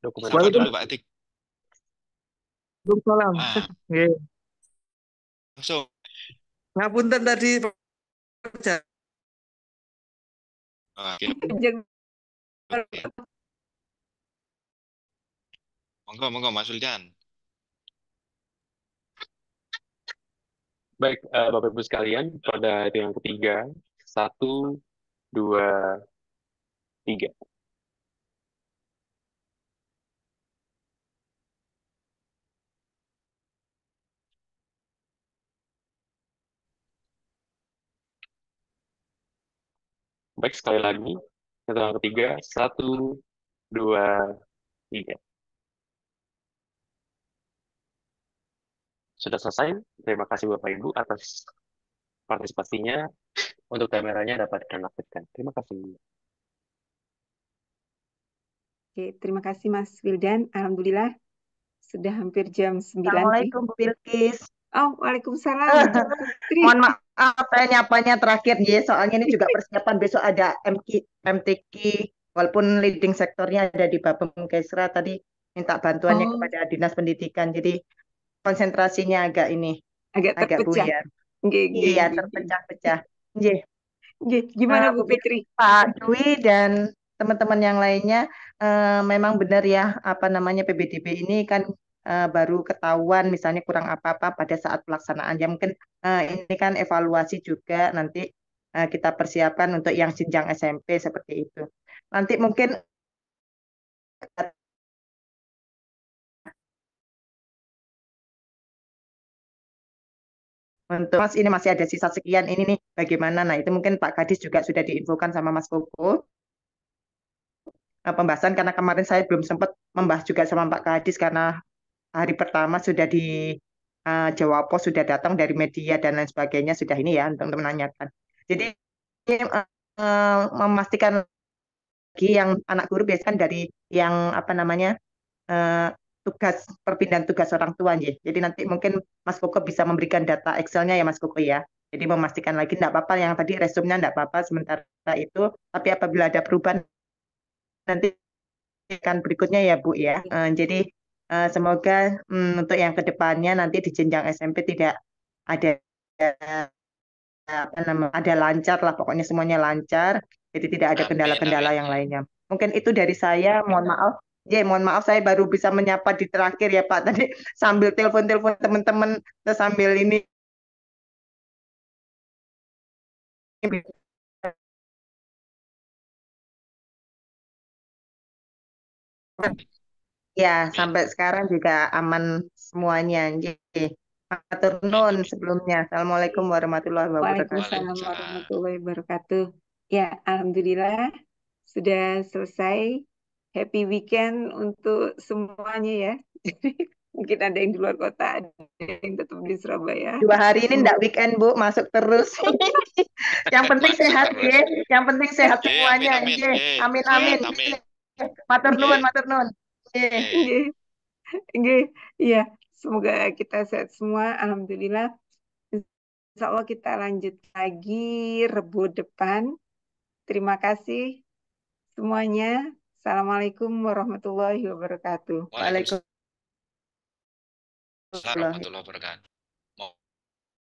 dokumen Sapa dulu Pak Atik. Waalaikumsalam. Nggih. Langsung. Ngapunten tadi Monggo Mas Wildan. Baik, Bapak Ibu sekalian, pada yang ketiga, 1, 2, 3. Baik, sekali lagi, yang ketiga, 1, 2, 3. Sudah selesai. Terima kasih Bapak Ibu atas partisipasinya. Untuk kameranya dapat diaktifkan. Terima kasih. Oke, terima kasih Mas Wildan. Alhamdulillah sudah hampir jam 9 nih. Assalamualaikum Bu Bilkis. Oh, waalaikumsalam. Putri. Mohon maaf saya nyapanya terakhir ya, soalnya ini juga persiapan besok ada MTQ, walaupun leading sektornya ada di Bapemkesra, tadi minta bantuannya kepada Dinas Pendidikan, jadi konsentrasinya agak agak buyar. Iya, terpecah-pecah. Gimana Bu Fitri? Pak Dwi dan teman-teman yang lainnya, memang benar ya, PBDB ini kan baru ketahuan misalnya kurang apa-apa pada saat pelaksanaan. Ya mungkin ini kan evaluasi juga, nanti kita persiapkan untuk yang jenjang SMP seperti itu. Nanti mungkin untuk Mas ini masih ada sisa sekian ini nih bagaimana. Nah itu mungkin Pak Kadis juga sudah diinfokan sama Mas Koko. pembahasan karena kemarin saya belum sempat membahas juga sama Pak Kadis karena hari pertama sudah di Jawa Pos sudah datang dari media dan lain sebagainya sudah ini ya untuk menanyakan. Jadi memastikan lagi yang anak guru biasanya kan dari yang apa namanya tugas perpindahan tugas orang tua ya. Jadi nanti mungkin Mas Koko bisa memberikan data Excelnya ya Mas Koko ya. Jadi memastikan lagi tidak apa-apa yang tadi resumnya tidak apa-apa sementara itu. Tapi apabila ada perubahan nanti akan berikutnya ya Bu ya. Jadi semoga untuk yang kedepannya nanti di jenjang SMP tidak ada apa namanya ada lancar lah pokoknya semuanya lancar. Jadi tidak ada kendala-kendala yang lainnya. Mungkin itu dari saya. Mohon maaf. Mohon maaf saya baru bisa menyapa di terakhir ya Pak. Tadi sambil telepon-telepon teman-teman terus sambil ini. Ya, sampai sekarang juga aman semuanya. Matur nuwun sebelumnya. Assalamualaikum warahmatullahi wabarakatuh. Waalaikumsalam warahmatullahi wabarakatuh. Ya, alhamdulillah sudah selesai. Happy weekend untuk semuanya ya. Jadi mungkin ada yang di luar kota, ada yang tetap di Surabaya. 2 hari ini enggak weekend Bu, masuk terus. Yang penting sehat ya. Yang penting sehat semuanya. Amin amin. Matur nuwun, matur nuwun. Iya, semoga kita sehat semua. Alhamdulillah. Insya Allah kita lanjut lagi Rebo depan. Terima kasih semuanya. Assalamualaikum warahmatullahi wabarakatuh. Waalaikumsalam warahmatullahi wabarakatuh.